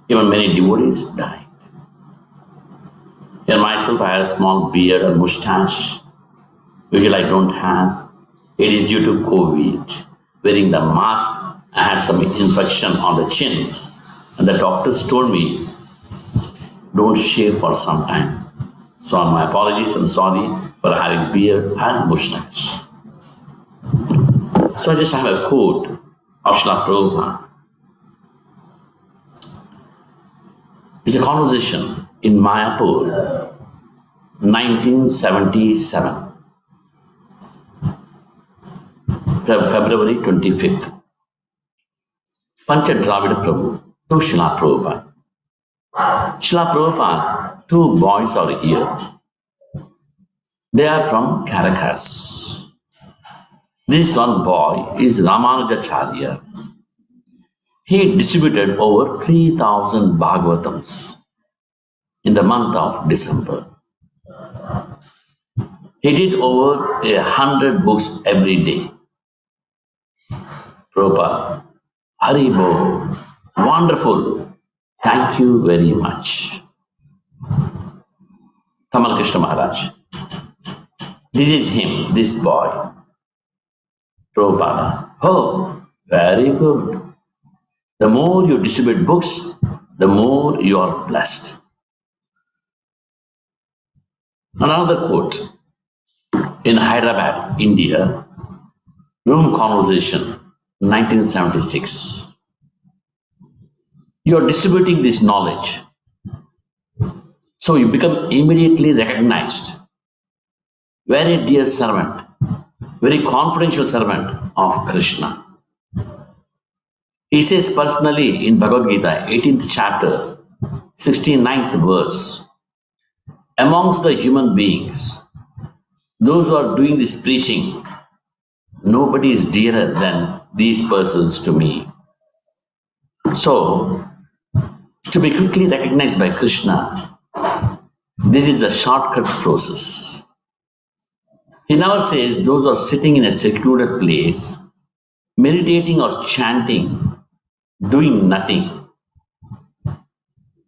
Even many devotees died. And myself, I have a small beard and mustache. Usually I don't have. It is due to COVID. Wearing the mask, I had some infection on the chin. And the doctors told me, don't shave for some time. So my apologies and sorry for having beard and mustache. So I just have a quote of Srila Prabhupada. It's a conversation in Mayapur, 1977, February 25th. Pancha Dravida Prabhu to Srila Prabhupada. Srila Prabhupada, two boys are here. They are from Caracas. This one boy is Ramanujacharya. He distributed over 3,000 Bhagavatams in the month of December. He did over 100 books every day. Prabhupada, Haribo, wonderful. Thank you very much. Tamal Krishna Maharaj. This is him, this boy. Prabhupada. Oh, very good. The more you distribute books, the more you are blessed. Another quote. In Hyderabad, India, room conversation, 1976. You are distributing this knowledge, so you become immediately recognized. Very dear servant, very confidential servant of Krishna. He says personally in Bhagavad Gita, 18th chapter, 69th verse, amongst the human beings, those who are doing this preaching, nobody is dearer than these persons to me. So, to be quickly recognized by Krishna, this is a shortcut process. He never says those who are sitting in a secluded place, meditating or chanting, doing nothing.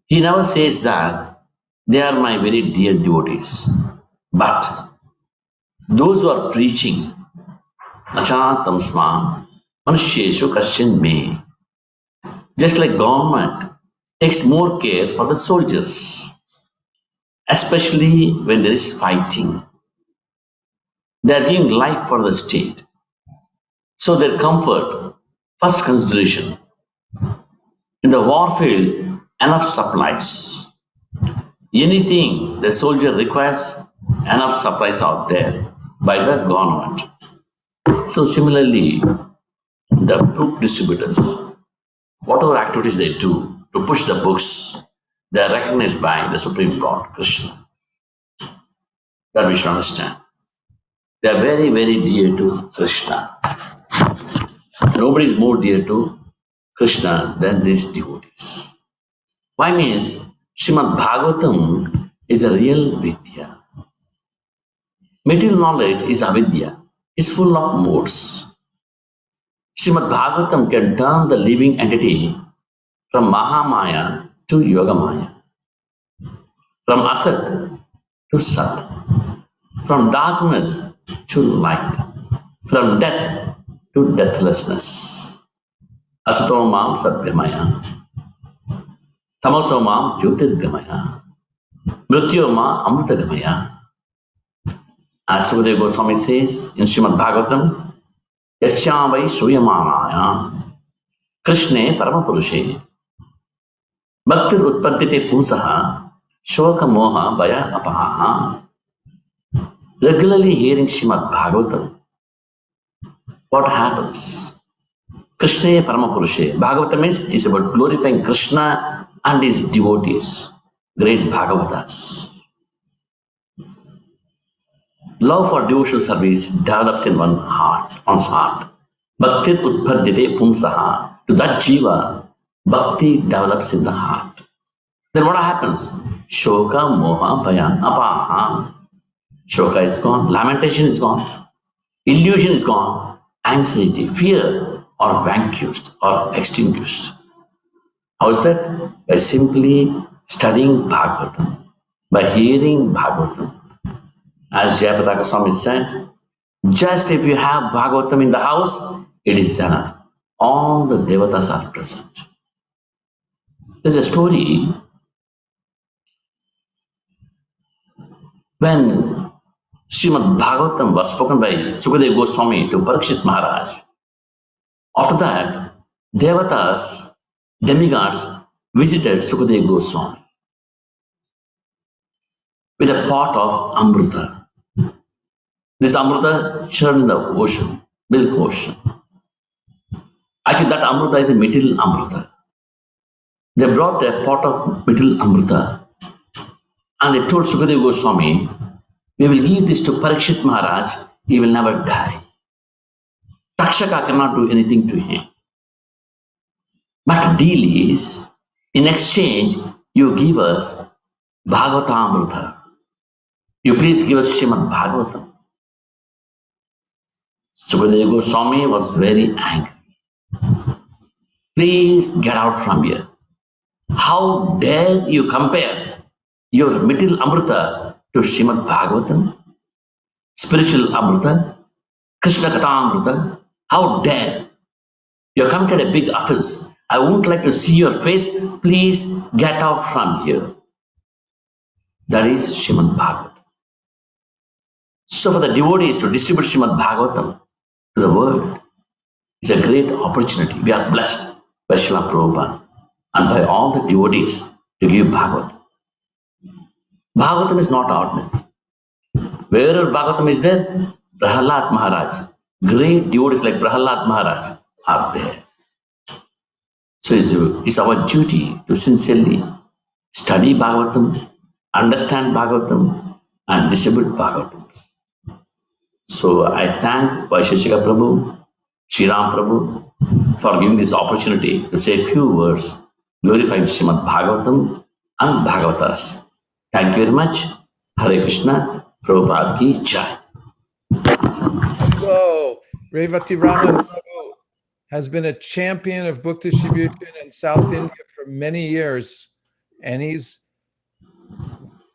He never says that they are my very dear devotees. But those who are preaching, Nachatam Sman, Manusheshu Kashin Me, just like government takes more care for the soldiers, especially when there is fighting. They are giving life for the state. So their comfort, first consideration. In the warfield, enough supplies. anything the soldier requires, enough supplies out there by the government. So similarly, the book distributors, whatever activities they do to push the books, they are recognized by the Supreme God, Krishna. That we should understand. They are very, very dear to Krishna. Nobody is more dear to Krishna than these devotees. Why means Srimad Bhagavatam is a real Vidya. Material knowledge is avidya. It's full of modes. Srimad Bhagavatam can turn the living entity from Mahamaya to Yogamaya, from Asat to Sat, from darkness to light, from death to deathlessness. Asato mam sadgamaya, tamaso mam jyotirgamaya, mrityo mam amritagamaya. As Sukadeva Goswami says in Srimad Bhagavatam, Yasyam vai Shuyamanaya, Krishne Paramapurushe, Bhaktir Utpaddite Punsaha, Shoka Moha Baya Apaha. Regularly hearing Srimad Bhagavatam, what happens? Krishna Paramapurushe. Bhagavatam is about glorifying Krishna and his devotees, great Bhagavatas. Love for devotional service develops in one's heart. Bhakti utpaddite pumsaha. To that jiva, bhakti develops in the heart. Then what happens? Shoka, moha, bhaya, apaha. Shoka is gone, lamentation is gone, illusion is gone, anxiety, fear are vanquished or extinguished. How is that? By simply studying Bhagavatam, by hearing Bhagavatam. As Jayapataka Swami said, just if you have Bhagavatam in the house, it is enough. All the devatas are present. There's a story when Srimad Bhagavatam was spoken by Sukadeva Goswami to Parikshit Maharaj. After that, devatas, demigods visited Sukadeva Goswami with a pot of amrita. This amrita churned in the ocean, milk ocean. Actually, that amrita is a material amrita. They brought a pot of material amrita and they told Sukadeva Goswami, we will give this to Parikshit Maharaj, he will never die. Takshaka cannot do anything to him. But deal is, in exchange, you give us Bhagavatamrita. You please give us Srimad Bhagavatam. Sukadeva Goswami was very angry. Please get out from here. How dare you compare your material amrita to Srimad Bhagavatam, spiritual amrita, Krishna Katha amrita? How dare? You have committed a big offense. I wouldn't like to see your face. Please get out from here. That is Srimad Bhagavatam. So for the devotees to distribute Srimad Bhagavatam to the world is a great opportunity. We are blessed by Srila Prabhupada and by all the devotees to give Bhagavatam. Bhagavatam is not ordinary. Wherever Bhagavatam is there, Prahalad Maharaj, great devotees like Prahalad Maharaj are there. So it's our duty to sincerely study Bhagavatam, understand Bhagavatam, and distribute Bhagavatam. So I thank Vaisheshika Prabhu, Sri Ram Prabhu for giving this opportunity to say a few words glorifying Srimad Bhagavatam and Bhagavatas. Thank you very much. Hare Krishna, Prabhupada ki jai. Whoa, Revati Raman Prabhu has been a champion of book distribution in South India for many years. And he's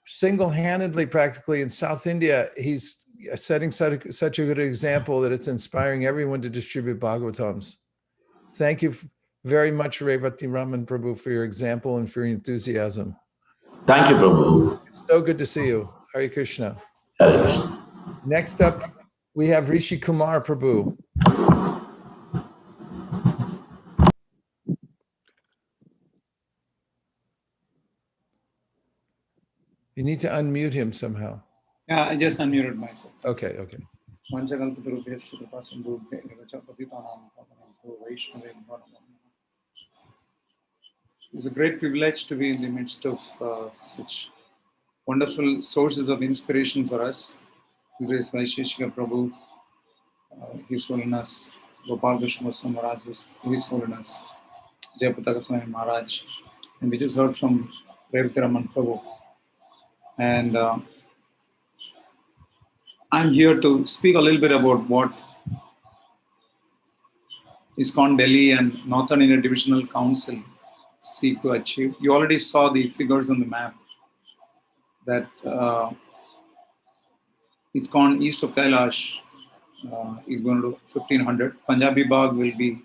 single-handedly, practically in South India, he's setting such a good example that it's inspiring everyone to distribute Bhagavatams. Thank you very much, Revati Raman Prabhu, for your example and for your enthusiasm. Thank you, Prabhu. So good to see you. Hare Krishna. Hare Krishna. Next up, we have Rishi Kumar Prabhu. You need to unmute him somehow. Yeah, I just unmuted myself. Okay, okay. It's a great privilege to be in the midst of such wonderful sources of inspiration for us. Grace Vaisheshika Prabhu, His Holiness Gopal Vishnu Maharaj, His Holiness Jayapataka Swami Maharaj, and we just heard from Revitiraman Prabhu. And I'm here to speak a little bit about what ISKCON Delhi and Northern India Divisional Council seek to achieve. You already saw the figures on the map that ISKCON east of Kailash is going to do 1500. Punjabi Bagh will be,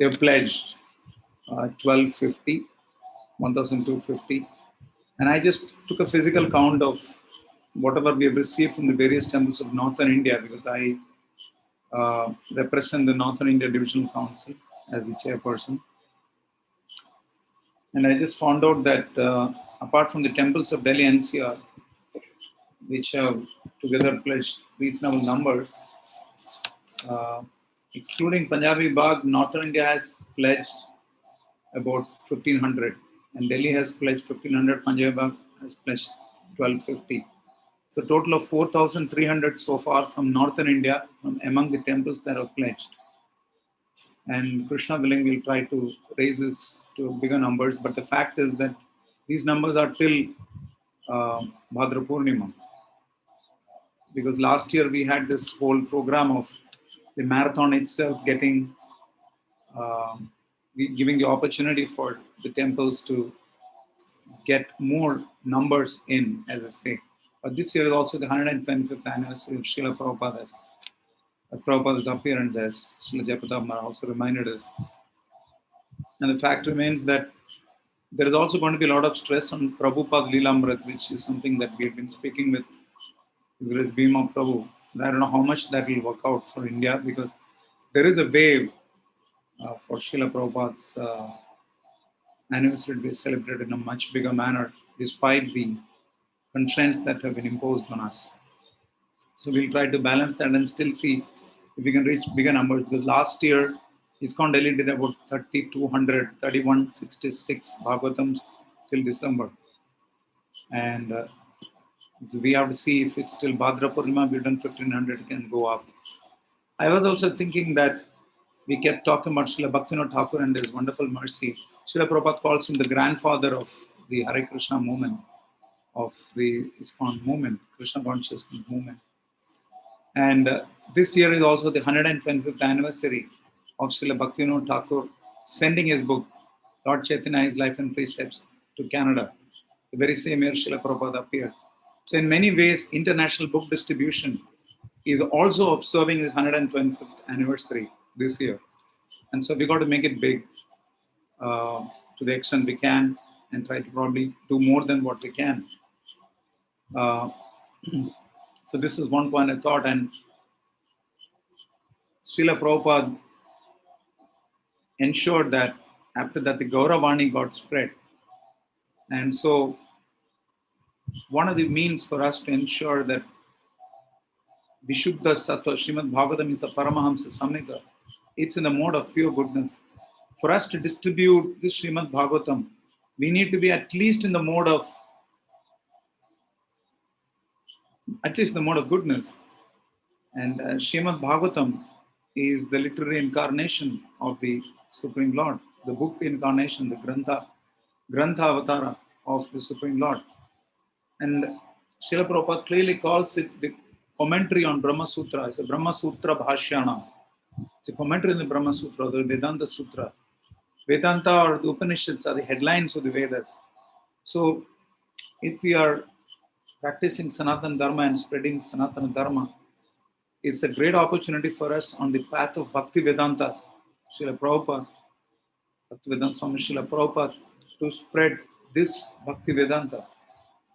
they've pledged 1250, 1250. And I just took a physical count of whatever we have received from the various temples of Northern India, because I represent the Northern India Divisional Council as the chairperson. And I just found out that apart from the temples of Delhi NCR, which have together pledged reasonable numbers, excluding Punjabi Bagh, Northern India has pledged about 1500, and Delhi has pledged 1500, Punjabi Bagh has pledged 1250. So a total of 4,300 so far from Northern India, from among the temples that have pledged. And Krishna willing, will try to raise this to bigger numbers. But the fact is that these numbers are till Bhadra Purnima. Because last year we had this whole program of the marathon itself getting, giving the opportunity for the temples to get more numbers in, as I say. But this year is also the 125th anniversary of Srila Prabhupada's appearance, as Srila Jayapataka Maharaj also reminded us. And the fact remains that there is also going to be a lot of stress on Prabhupada Leelamrit, which is something that we have been speaking with His Grace Bhima Prabhu. I don't know how much that will work out for India, because there is a wave for Srila Prabhupada's anniversary to be celebrated in a much bigger manner, despite the constraints that have been imposed on us. So we'll try to balance that and still see if we can reach bigger numbers. Because last year, ISKCON Delhi did about 3,200, 3,166 Bhagavatams till December. And so we have to see if it's till Bhadra Purnima, we've done 1,500, it can go up. I was also thinking that we kept talking about Srila Bhaktivinod Thakur and his wonderful mercy. Srila Prabhupada calls him the grandfather of the Hare Krishna movement, of the ISKCON movement, Krishna consciousness movement. And this year is also the 125th anniversary of Srila Bhaktivinod Thakur sending his book, Lord Chaitanya, His Life and Precepts, to Canada. The very same year Srila Prabhupada appeared. So in many ways, international book distribution is also observing the 125th anniversary this year. And so we got to make it big to the extent we can, and try to probably do more than what we can. So this is one point I thought. And Srila Prabhupada ensured that after that the Gauravani got spread. And so one of the means for us to ensure that Vishuddha Sattva, Srimad Bhagavatam is a Paramahamsa Samhita, it's in the mode of pure goodness. For us to distribute this Srimad Bhagavatam, we need to be at least in the mode of goodness. And Srimad Bhagavatam is the literary incarnation of the Supreme Lord, the book incarnation, the Grantha Avatara of the Supreme Lord. And Srila Prabhupada clearly calls it the commentary on Brahma Sutra. It's a Brahma Sutra Bhashyana. It's a commentary on the Brahma Sutra, the Vedanta Sutra. Vedanta or the Upanishads are the headlines of the Vedas. So if we are practicing Sanatana Dharma and spreading Sanatana Dharma, it's a great opportunity for us on the path of Bhakti Vedanta, Srila Prabhupada, Bhaktivedanta Swami Srila Prabhupada, to spread this Bhakti Vedanta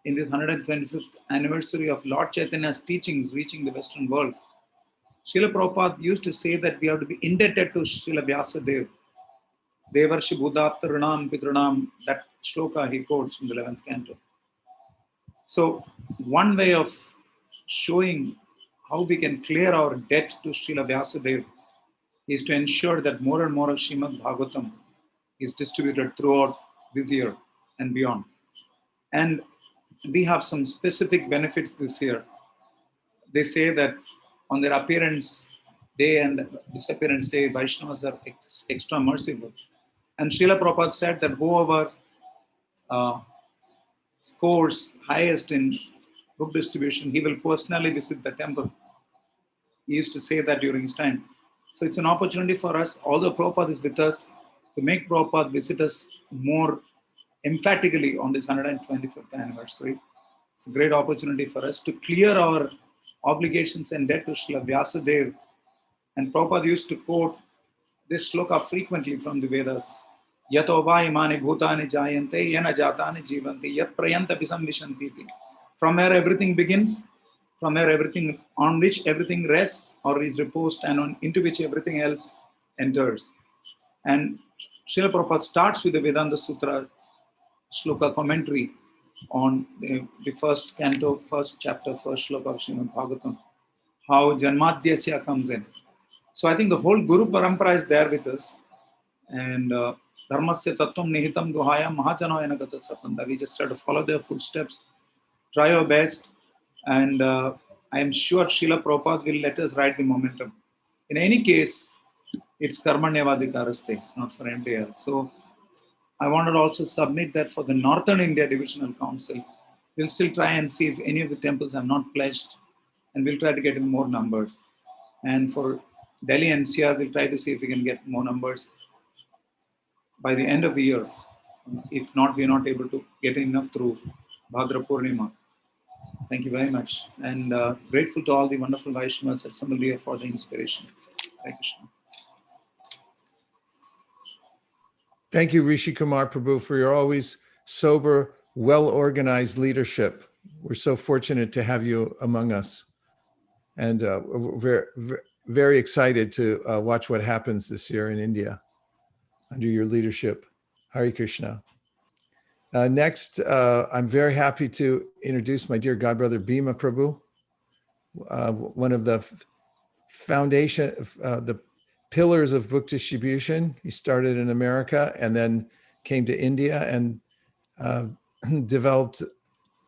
in this 125th anniversary of Lord Chaitanya's teachings reaching the Western world. Srila Prabhupada used to say that we have to be indebted to Srila Vyasadeva. Devarshi Buddhapta Ranam Pitranam, that shloka he quotes from the 11th canto. So one way of showing how we can clear our debt to Srila Vyasadeva is to ensure that more and more of Srimad Bhagavatam is distributed throughout this year and beyond. And we have some specific benefits this year. They say that on their appearance day and disappearance day, Vaishnavas are extra merciful. And Srila Prabhupada said that whoever scores highest in book distribution, he will personally visit the temple. He used to say that during his time. So it's an opportunity for us, although Prabhupada is with us, to make Prabhupada visit us more emphatically on this 125th anniversary. It's a great opportunity for us to clear our obligations and debt to Srila Vyasadeva. And Prabhupada used to quote this sloka frequently from the Vedas. Yato va imani bhutani jayante yana jatani jivanti yat prayanta visam vishanti. From where everything begins, from where everything, on which everything rests or is reposed, and into which everything else enters. And Srila Prabhupada starts with the Vedanta Sutra sloka commentary on the first canto, first chapter, first sloka of Srimad Bhagavatam, how Janmadhyasya comes in. So I think the whole Guru Parampara is there with us. And Dharmasya Tattvam Nihitam Guhaya Mahajano Yanagata Sapanda. We just try to follow their footsteps, try our best, and I am sure Srila Prabhupada will let us ride the momentum. In any case, it's Karmanyavadikaraste, it's not for anybody else. So I wanted to also submit that for the Northern India Divisional Council, we'll still try and see if any of the temples have not pledged, and we'll try to get in more numbers. And for Delhi NCR, we'll try to see if we can get more numbers by the end of the year. If not, we're not able to get enough through Bhadra Purnima. Thank you very much. And grateful to all the wonderful Vaishnavas assembled here for the inspiration. Hare Krishna. Thank you, Rishi Kumar Prabhu, for your always sober, well-organized leadership. We're so fortunate to have you among us. And we're very excited to watch what happens this year in India under your leadership. Hare Krishna. Next, I'm very happy to introduce my dear godbrother Bhima Prabhu, one of the foundation, the pillars of book distribution. He started in America and then came to India and developed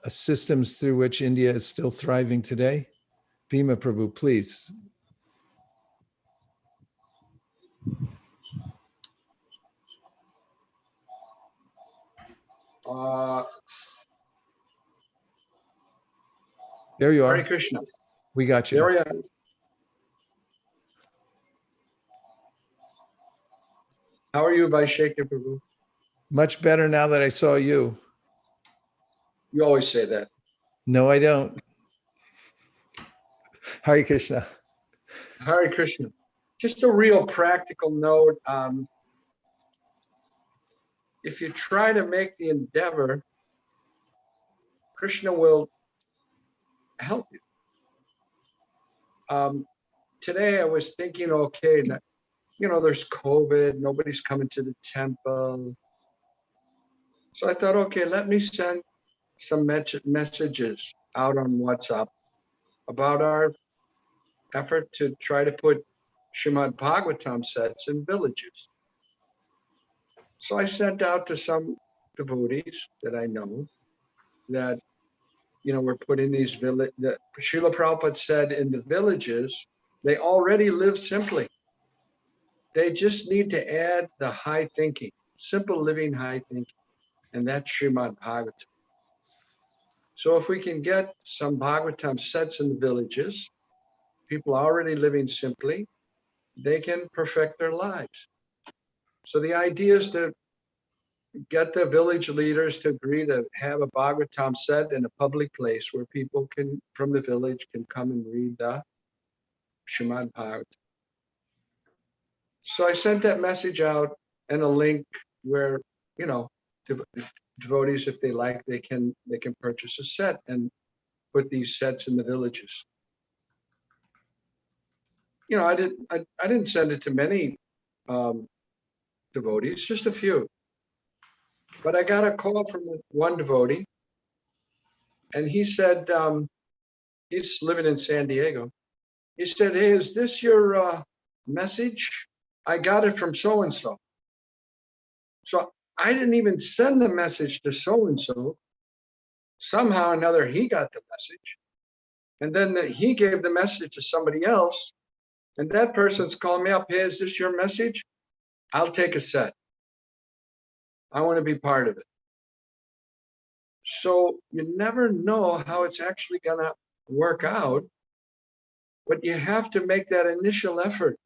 systems through which India is still thriving today. Bhima Prabhu, please. There you are. Hare Krishna. We got you. There we are. How are you, Vaishekha Prabhu? Much better now that I saw you. You always say that. No, I don't. Hare Krishna. Hare Krishna. Just a real practical note. If you try to make the endeavor, Krishna will help you. Today I was thinking, okay, there's COVID, nobody's coming to the temple. So I thought, okay, let me send some messages out on WhatsApp about our effort to try to put Srimad Bhagavatam sets in villages. So I sent out to some devotees that I know that, we're putting these that Srila Prabhupada said in the villages, they already live simply. They just need to add the high thinking, simple living high thinking, and that's Srimad Bhagavatam. So if we can get some Bhagavatam sets in the villages, people already living simply, they can perfect their lives. So the idea is to get the village leaders to agree to have a Bhagavatam set in a public place where people from the village can come and read the Srimad Bhagavatam. So I sent that message out and a link where, devotees, if they like, they can purchase a set and put these sets in the villages. I didn't send it to many devotees, just a few. But I got a call from one devotee And he said, he's living in San Diego. He said, hey, is this your message? I got it from so-and-so. So I didn't even send the message to so-and-so. Somehow or another, he got the message. And then he gave the message to somebody else. And that person's calling me up. Hey, is this your message? I'll take a set. I want to be part of it. So you never know how it's actually going to work out, but you have to make that initial effort.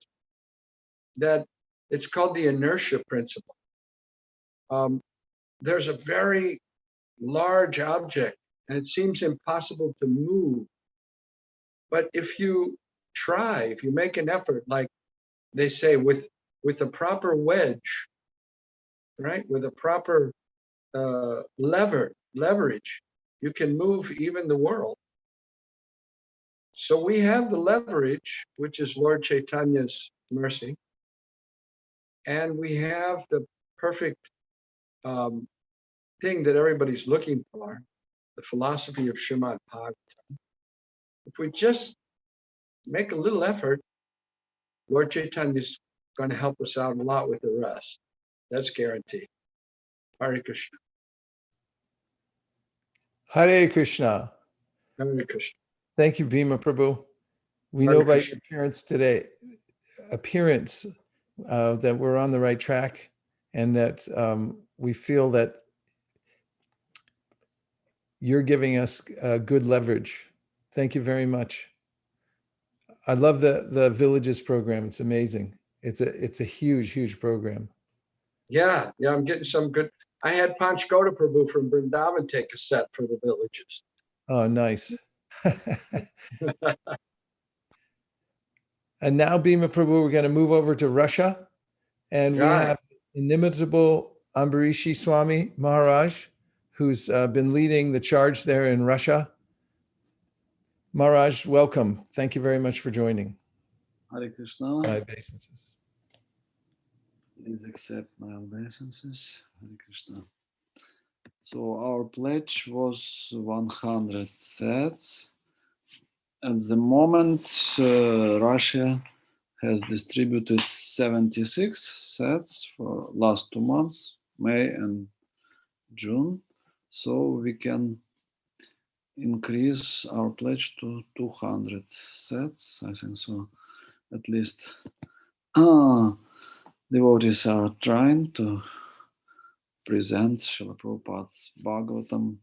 That it's called the inertia principle. There's a very large object and it seems impossible to move. But if you try, if you make an effort, like they say, with a proper wedge, right, with a proper leverage, you can move even the world. So we have the leverage, which is Lord Chaitanya's mercy, and we have the perfect thing that everybody's looking for, the philosophy of Srimad Bhagavatam. If we just make a little effort, Lord Chaitanya is going to help us out a lot with the rest. That's guaranteed. Hare Krishna. Hare Krishna. Hare Krishna. Thank you, Bhima Prabhu. We Hare know by Krishna. your appearance today, that we're on the right track, and that we feel that you're giving us good leverage. Thank you very much. I love the Villages program. It's amazing. It's a huge program. Yeah, I'm getting some good. I had Panch Gota Prabhu from Vrindavan take a set for the Villages. Oh, nice. And now, Bhima Prabhu, we're going to move over to Russia, and we have inimitable Ambarishi Swami Maharaj, who's been leading the charge there in Russia. Maharaj, welcome. Thank you very much for joining. Hare Krishna. My obeisances. Please accept my obeisances. Hare Krishna. So our pledge was 100 sets. At the moment, Russia has distributed 76 sets for last 2 months, May and June. So we can increase our pledge to 200 sets. I think so. At least devotees are trying to present Srila Prabhupada's Bhagavatam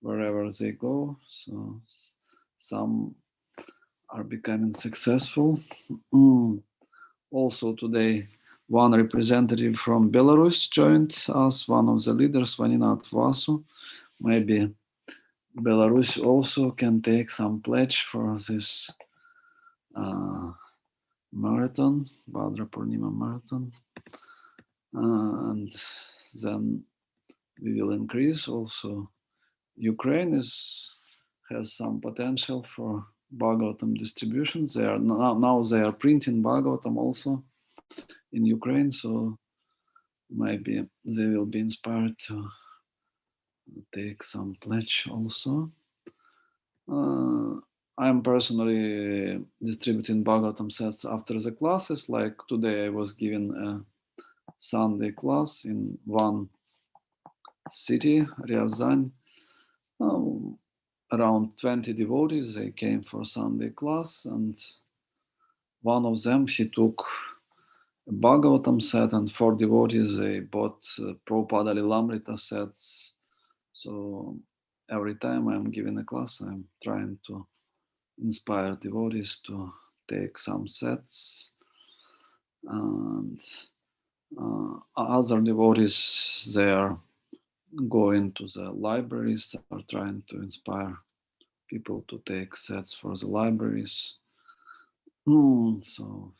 wherever they go. So some are becoming successful. Also today, one representative from Belarus joined us, one of the leaders, Vaninath Vasu. Maybe Belarus also can take some pledge for this marathon, Bhadra Purnima marathon. And then we will increase. Also, Ukraine has some potential for Bhagavatam distribution. They are now they are printing Bhagavatam also in Ukraine, so maybe they will be inspired to take some pledge also. I'm personally distributing Bhagavatam sets after the classes. Like today, I was given a Sunday class in one city, Ryazan. Around 20 devotees, they came for Sunday class, and one of them, he took a Bhagavatam set, and 4 devotees, they bought Prabhupada Lilamrita sets. So every time I'm giving a class, I'm trying to inspire devotees to take some sets. And other devotees, they are going to the libraries, are trying to inspire people to take sets for the libraries. So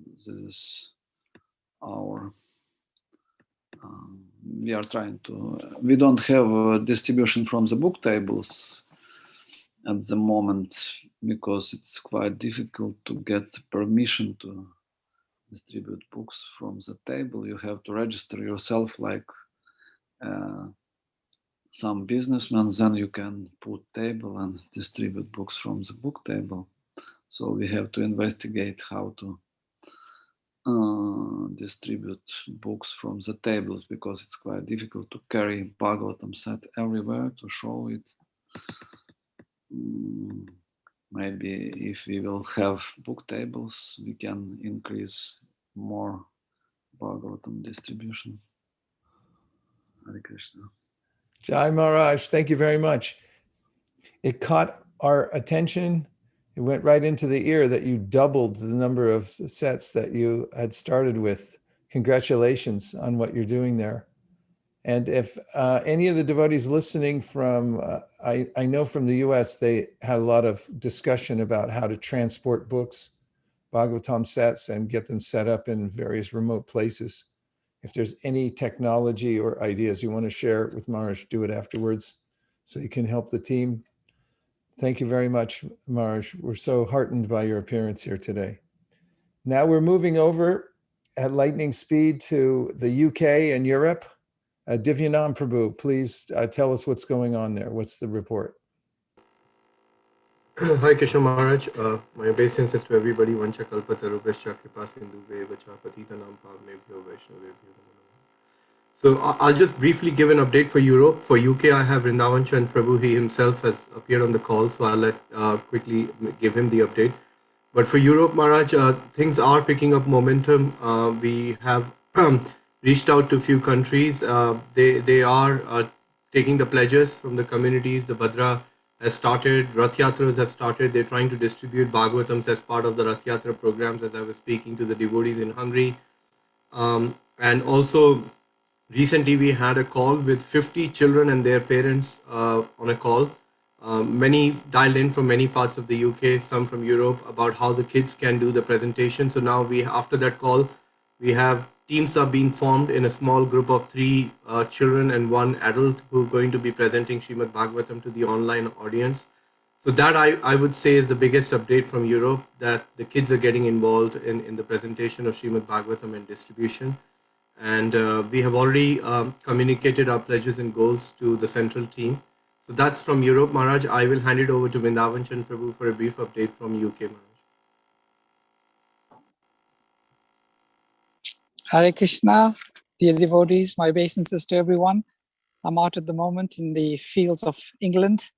this is our, we are trying to, we don't have a distribution from the book tables at the moment because it's quite difficult to get permission to distribute books from the table. You have to register yourself like some businessmen, then you can put table and distribute books from the book table. So we have to investigate how to distribute books from the tables, because it's quite difficult to carry Bhagavatam set everywhere to show it. Maybe if we will have book tables, we can increase more Bhagavatam distribution. Hare Krishna. Jai Maharaj, thank you very much. It caught our attention. It went right into the ear that you doubled the number of sets that you had started with. Congratulations on what you're doing there. And if any of the devotees listening from, I know from the US, they had a lot of discussion about how to transport books, Bhagavatam sets, and get them set up in various remote places. If there's any technology or ideas you want to share with Maharaj, do it afterwards so you can help the team. Thank you very much, Maharaj. We're so heartened by your appearance here today. Now we're moving over at lightning speed to the UK and Europe. Divyanam Prabhu, please tell us what's going on there. What's the report? Hi Krishna Maharaj, my obeisances to everybody. Vancha kalpatarubhascha kripasindhuve vacha patitanam pavnebhyo vaishnavebhyo namo namaha. So I'll just briefly give an update for Europe. For UK, I have Vrindavan Chand Prabhu. He himself has appeared on the call, so I'll quickly give him the update. But for Europe, Maharaj, things are picking up momentum. We have reached out to a few countries. They are taking the pledges from the communities. The Bhadra has started, Rath Yatras have started. They're trying to distribute Bhagavatams as part of the Rath Yatra programs, as I was speaking to the devotees in Hungary. And also, recently we had a call with 50 children and their parents on a call. Many dialed in from many parts of the UK, some from Europe, about how the kids can do the presentation. So now after that call, we have teams are being formed in a small group of 3 children and 1 adult who are going to be presenting Srimad Bhagavatam to the online audience. So that I would say is the biggest update from Europe, that the kids are getting involved in the presentation of Srimad Bhagavatam and distribution. And we have already communicated our pledges and goals to the central team. So that's from Europe, Maharaj. I will hand it over to Vrindavan Chand Prabhu for a brief update from UK, Maharaj. Hare Krishna, dear devotees, my obeisances to everyone. I'm out at the moment in the fields of England,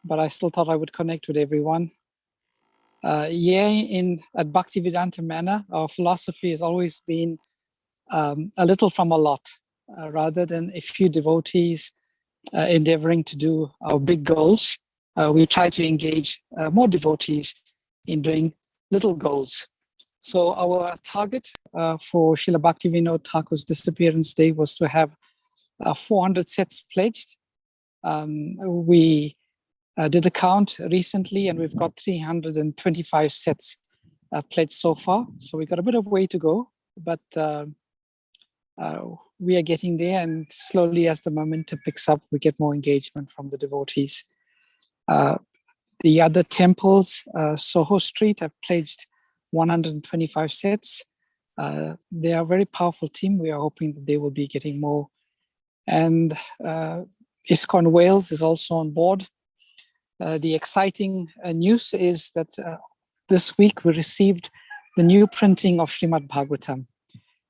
but I still thought I would connect with everyone. At Bhaktivedanta Manor, our philosophy has always been a little from a lot, rather than a few devotees endeavoring to do our big goals. We try to engage more devotees in doing little goals. So our target for Srila Bhaktivinod Thakur's disappearance day was to have 400 sets pledged. We did a count recently, and we've got 325 sets pledged so far. So we've got a bit of way to go, but we are getting there, and slowly as the momentum picks up, we get more engagement from the devotees. The other temples, Soho Street, have pledged 125 sets. They are a very powerful team. We are hoping that they will be getting more. And ISKCON Wales is also on board. The exciting news is that this week we received the new printing of Srimad Bhagavatam.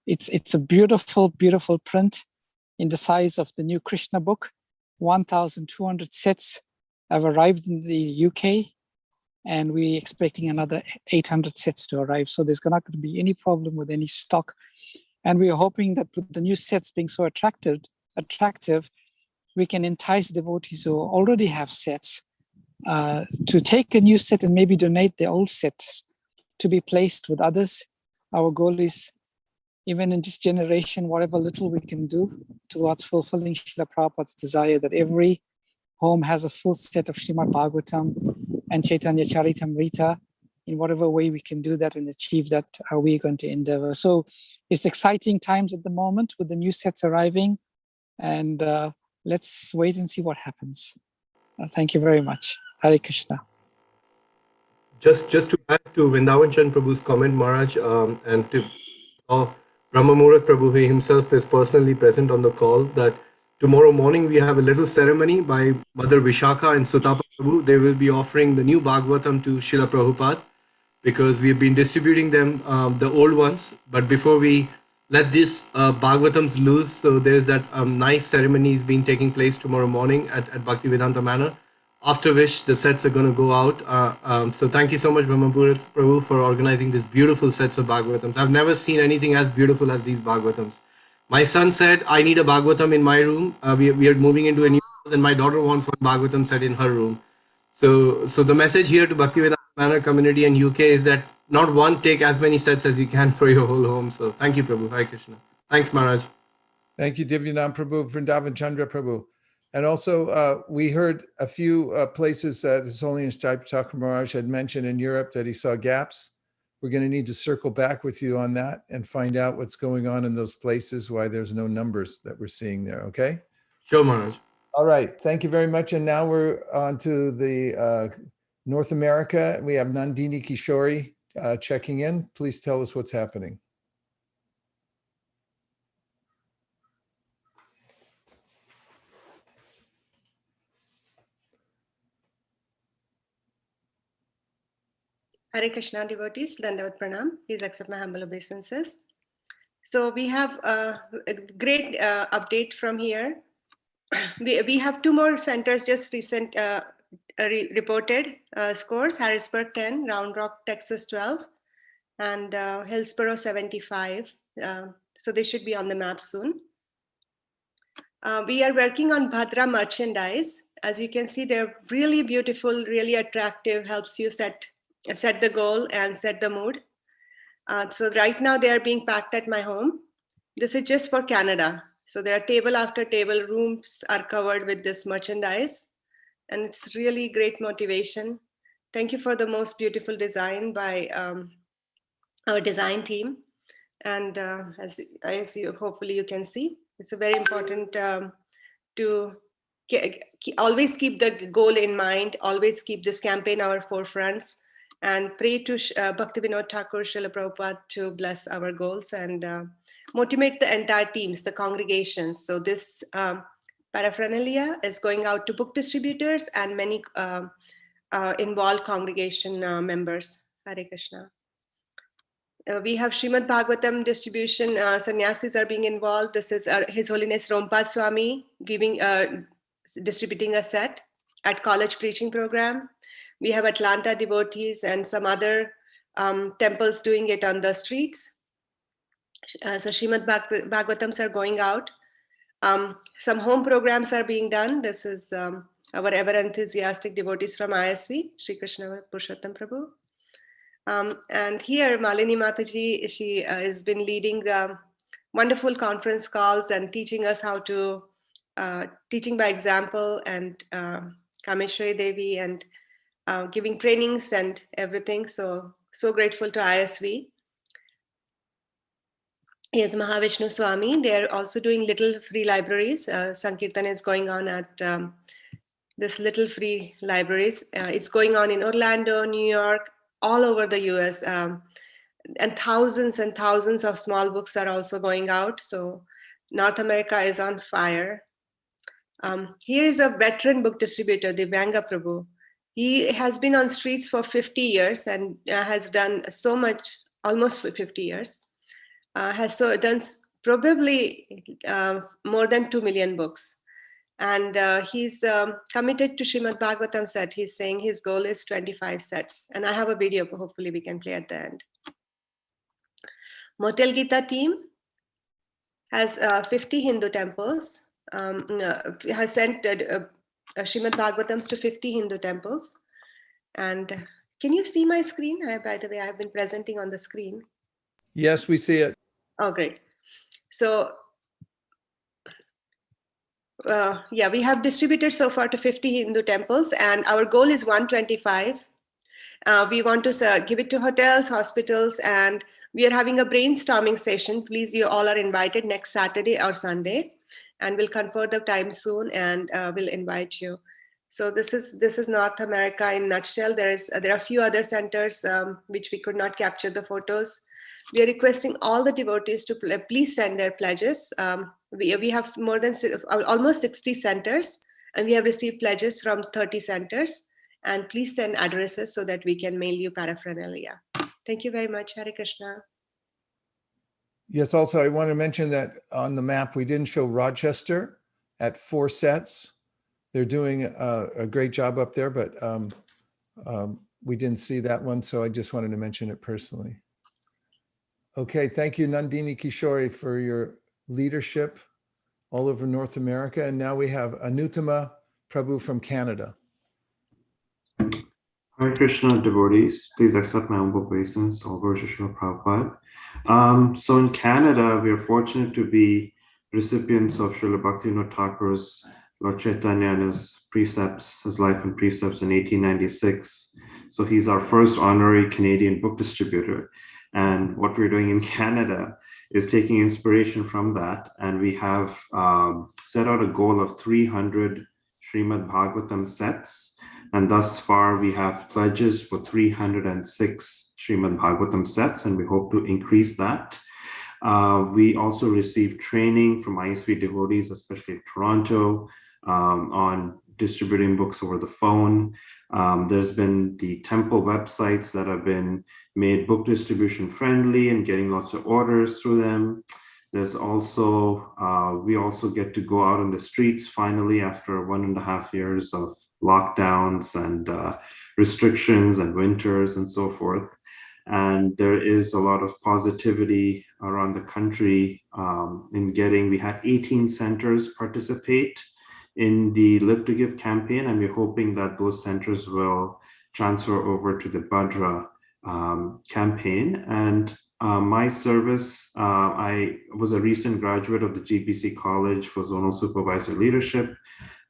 It's a beautiful, beautiful print in the size of the new Krishna book. 1,200 sets have arrived in the UK, and we're expecting another 800 sets to arrive. So there's not going to be any problem with any stock. And we are hoping that with the new sets being so attractive, we can entice devotees who already have sets to take a new set and maybe donate their old sets to be placed with others. Our goal is, even in this generation, whatever little we can do towards fulfilling Srila Prabhupada's desire that every home has a full set of Srimad Bhagavatam and Chaitanya Charitamrita. In whatever way we can do that and achieve that, we're going to endeavor. So it's exciting times at the moment with the new sets arriving, and let's wait and see what happens. Thank you very much. Hare Krishna. Just to add to Vrindavan Chand Prabhu's comment, Maharaj, and to Brahma Muhurat Prabhu, he himself is personally present on the call, that tomorrow morning we have a little ceremony by Mother Vishakha and Sutapa Prabhu. They will be offering the new Bhagavatam to Srila Prabhupada, because we've been distributing them, the old ones. But before we let these Bhagavatams loose, so there's that nice ceremony is being taking place tomorrow morning at Bhaktivedanta Manor, after which the sets are going to go out. So thank you so much, Brahmapura Prabhu, for organizing these beautiful sets of Bhagavatams. I've never seen anything as beautiful as these Bhagavatams. My son said, I need a Bhagavatam in my room. We are moving into a new house, and my daughter wants one Bhagavatam set in her room. So the message here to Bhaktivedanta Manor community in UK is that not one, take as many sets as you can for your whole home. So thank you, Prabhu. Hare Krishna. Thanks, Maharaj. Thank you, Divyanam Prabhu, Vrindavan Chandra Prabhu. And also, we heard a few places that His Holiness Jai Thakur Maharaj had mentioned in Europe that he saw gaps. We're going to need to circle back with you on that and find out what's going on in those places, why there's no numbers that we're seeing there, okay? Sure, Maharaj. All right, thank you very much. And now we're on to the North America. We have Nandini Kishori checking in. Please tell us what's happening. Hare Krishna devotees, Dandavat Pranam. Please accept my humble obeisances. So we have a great update from here. We have two more centers just recent reported scores: Harrisburg 10, Round Rock, Texas 12, and Hillsborough 75. So they should be on the map soon. We are working on Bhadra merchandise. As you can see, they're really beautiful, really attractive, helps you set the goal and set the mood. So right now they are being packed at my home. This is just for Canada. So there are table after table, rooms are covered with this merchandise, and it's really great motivation. Thank you for the most beautiful design by our design team. And as you hopefully you can see, it's a very important to always keep the goal in mind, always keep this campaign our forefronts, and pray to Bhaktivinod Thakur, Srila Prabhupada to bless our goals and motivate the entire teams, the congregations. So this paraphernalia is going out to book distributors and many involved congregation members. Hare Krishna. We have Srimad Bhagavatam distribution. Sannyasis are being involved. This is His Holiness Rompad Swami distributing a set at college preaching program. We have Atlanta devotees and some other temples doing it on the streets. So Srimad Bhagavatams are going out. Some home programs are being done. This is our ever enthusiastic devotees from ISV, Sri Krishna Purushottam Prabhu. And here Malini Mataji, she has been leading wonderful conference calls and teaching us how to, teaching by example, and Kameshwari Devi, and giving trainings and everything. So grateful to ISV. Here's Mahavishnu Swami. They're also doing little free libraries. Sankirtan is going on at this little free libraries. It's going on in Orlando, New York, all over the US. And thousands of small books are also going out. So North America is on fire. Here is a veteran book distributor, Divyanga Prabhu. He has been on streets for 50 years and has done so much, almost for 50 years. Has done probably more than 2 million books. And he's committed to Srimad Bhagavatam set. He's saying his goal is 25 sets. And I have a video, hopefully we can play at the end. Motel Gita team has 50 Hindu temples, has sent Srimad Bhagavatams to 50 Hindu temples. And can you see my screen? By the way, I've been presenting on the screen. Yes, we see it. Oh, great. So, yeah, we have distributed so far to 50 Hindu temples, and our goal is 125. We want to give it to hotels, hospitals, and we are having a brainstorming session. Please, you all are invited next Saturday or Sunday, and we'll confirm the time soon, and we'll invite you. So this is North America in a nutshell. There are a few other centers which we could not capture the photos. We are requesting all the devotees to please send their pledges. We have more than almost 60 centers, and we have received pledges from 30 centers. And please send addresses so that we can mail you paraphernalia. Thank you very much. Hare Krishna. Yes, also, I want to mention that on the map, we didn't show Rochester at 4 sets. They're doing a great job up there, but we didn't see that one, so I just wanted to mention it personally. Okay, thank you, Nandini Kishore, for your leadership all over North America. And now we have Anuttama Prabhu from Canada. Hare Krishna devotees, please accept my humble obeisance, all glory to Srila Prabhupada. So in Canada, we are fortunate to be recipients of Srila Bhaktivinod Thakur's Lord Chaitanya and his precepts, his life and precepts in 1896. So he's our first honorary Canadian book distributor. And what we're doing in Canada is taking inspiration from that. And we have set out a goal of 300 Srimad Bhagavatam sets. And thus far, we have pledges for 306 Srimad Bhagavatam sets, and we hope to increase that. We also received training from ISV devotees, especially in Toronto, on distributing books over the phone. There's been the temple websites that have been made book distribution friendly and getting lots of orders through them. There's also, we also get to go out on the streets finally after 1.5 years of lockdowns and restrictions and winters and so forth. And there is a lot of positivity around the country in getting, we had 18 centers participate in the Live to Give campaign, and we're hoping that those centers will transfer over to the Bhadra campaign. And my service, I was a recent graduate of the GBC College for Zonal Supervisor Leadership,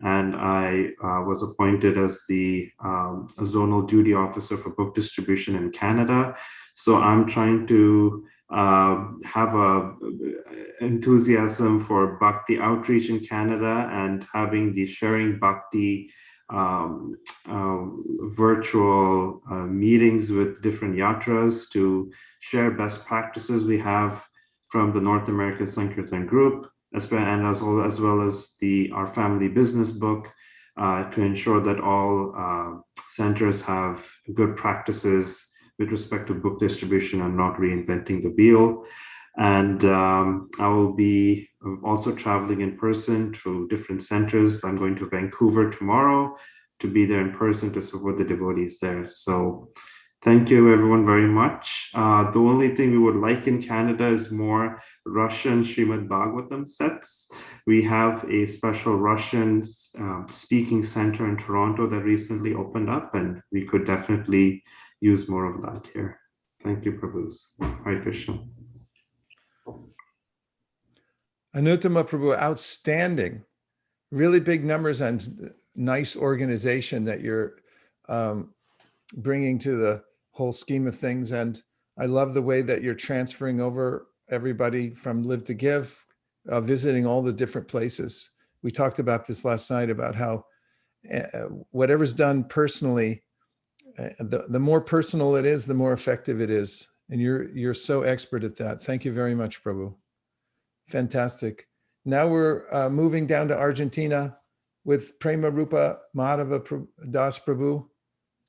and I was appointed as the Zonal Duty Officer for Book Distribution in Canada. So I'm trying to have a enthusiasm for Bhakti outreach in Canada and having the Sharing Bhakti virtual meetings with different yatras to share best practices we have from the North American Sankirtan group, as well as our family business book, to ensure that all centers have good practices with respect to book distribution and not reinventing the wheel. And I will be also traveling in person to different centers. I'm going to Vancouver tomorrow to be there in person to support the devotees there. So thank you everyone very much. The only thing we would like in Canada is more Russian Srimad Bhagavatam sets. We have a special Russian speaking center in Toronto that recently opened up, and we could definitely use more of that here. Thank you, Prabhus. Hare Krishna. Anuttama Prabhu, outstanding. Really big numbers and nice organization that you're bringing to the whole scheme of things. And I love the way that you're transferring over everybody from Live to Give, visiting all the different places. We talked about this last night about how whatever's done personally, the more personal it is, the more effective it is. And you're so expert at that. Thank you very much, Prabhu. Fantastic. Now we're moving down to Argentina with Prema Rupa Madhava Das Prabhu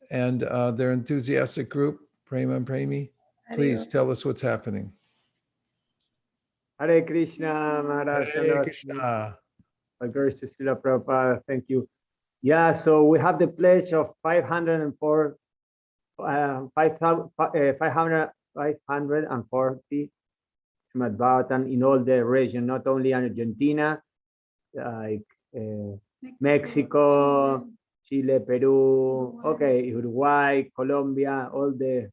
and their enthusiastic group, Prema and Premi. Please tell us what's happening. Hare Krishna, Maharaj. Hare Krishna. Glory to Srila Prabhupada. Thank you. Yeah, so we have the pledge of 540 Srimad Bhagavatam in all the region, not only in Argentina, like Mexico, Chile, Peru, okay, Uruguay, Colombia, all the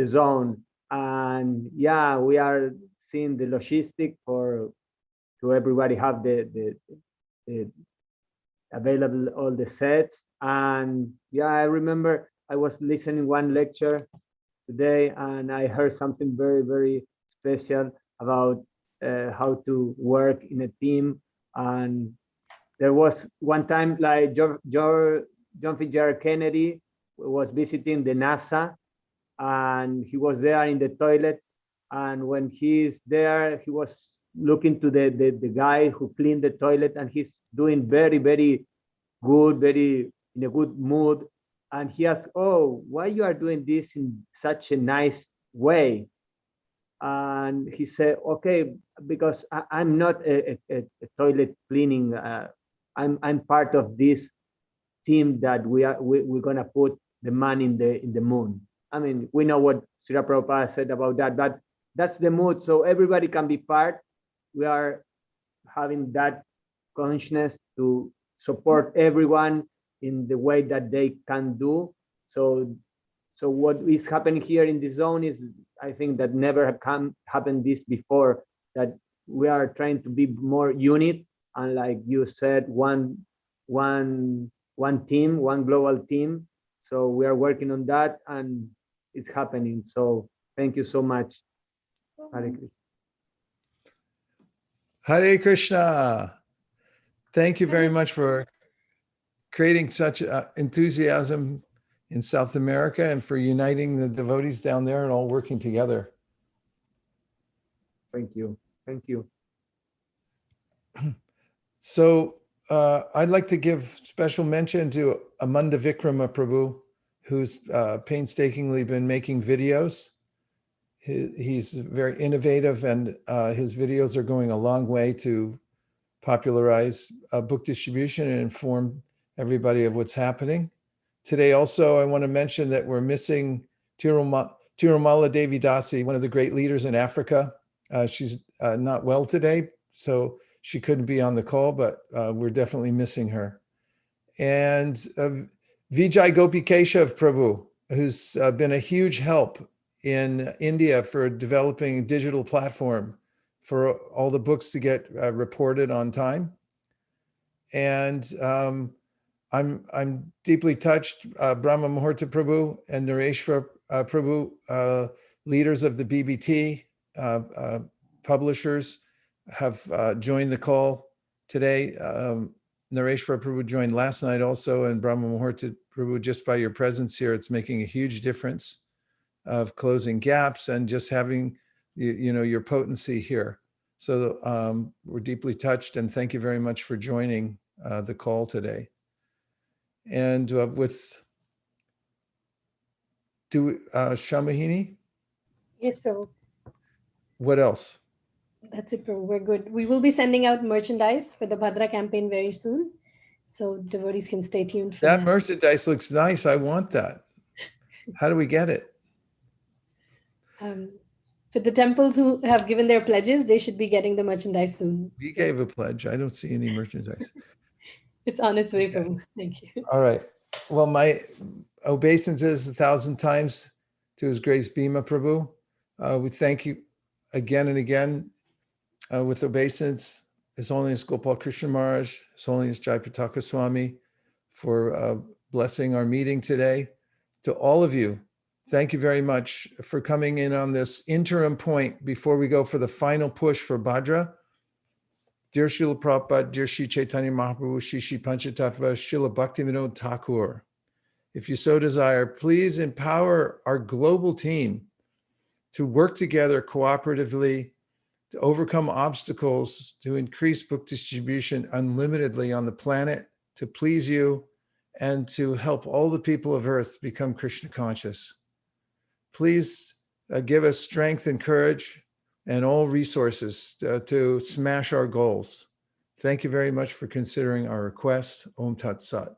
zone. And yeah, we are seeing the logistic to everybody have the available all the sets. And yeah, I remember I was listening one lecture today and I heard something very, very special about how to work in a team. And there was one time like John Fitzgerald Kennedy was visiting the NASA, and he was there in the toilet, and when he's there, he was looking to the guy who cleaned the toilet, and he's doing very, very good, very in a good mood. And he asked, "Oh, why you are doing this in such a nice way?" And he said, "Okay, because I'm not a toilet cleaning. I'm part of this team that we're gonna put the man in the moon." I mean, we know what Srila Prabhupada said about that, but that's the mood. So everybody can be part. We are having that consciousness to support everyone in the way that they can do. So what is happening here in the zone is, I think, that never happened this before, that we are trying to be more unit, and like you said, one team, one global team. So we are working on that, and it's happening. So thank you so much. Hare Krishna. Hare Krishna. Thank you very much for creating such enthusiasm in South America and for uniting the devotees down there and all working together. Thank you. Thank you. So I'd like to give special mention to Amanda Vikrama Prabhu, who's painstakingly been making videos. He's very innovative, and his videos are going a long way to popularize book distribution and inform everybody of what's happening. Today also, I want to mention that we're missing Tirumala Devi Dasi, one of the great leaders in Africa. She's not well today, so she couldn't be on the call, but we're definitely missing her. And Vijay Gopi Keshav Prabhu, who's been a huge help in India for developing a digital platform for all the books to get reported on time. And I'm deeply touched. Brahma Muhurta Prabhu and Nareshwar Prabhu, leaders of the BBT publishers, have joined the call today. Nareshwar Prabhu joined last night also, and Brahma Muhurta Prabhu, just by your presence here, it's making a huge difference of closing gaps and just having your potency here. So we're deeply touched, and thank you very much for joining the call today. And with Shamahini? Yes, Prabhu. What else? That's it, Prabhu. We're good. We will be sending out merchandise for the Bhadra campaign very soon, so devotees can stay tuned for that. That merchandise looks nice. I want that. How do we get it? For the temples who have given their pledges, they should be getting the merchandise soon. We gave a pledge. I don't see any merchandise. It's on its way, Prabhu. Thank you. All right. Well, my obeisances 1,000 times to His Grace Bhima Prabhu. We thank you again and again with obeisance, His Holiness Gopal Krishna Maharaj, His Holiness Jayapataka Swami, for blessing our meeting today. To all of you, thank you very much for coming in on this interim point before we go for the final push for Bhadra. Dear Srila Prabhupada, dear Sri Chaitanya Mahaprabhu, Shri Panchatattva, Srila Bhaktivinod Thakur, if you so desire, please empower our global team to work together cooperatively to overcome obstacles, to increase book distribution unlimitedly on the planet, to please you, and to help all the people of Earth become Krishna conscious. Please give us strength and courage and all resources to smash our goals. Thank you very much for considering our request. Om Tat Sat.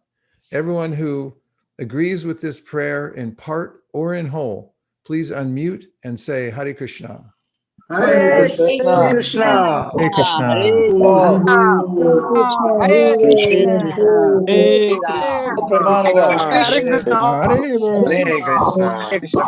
Everyone who agrees with this prayer in part or in whole, please unmute and say Hare Krishna. Hare Krishna. Hare Krishna. Hare Krishna. Hare Krishna. Hare Krishna. Hare Krishna.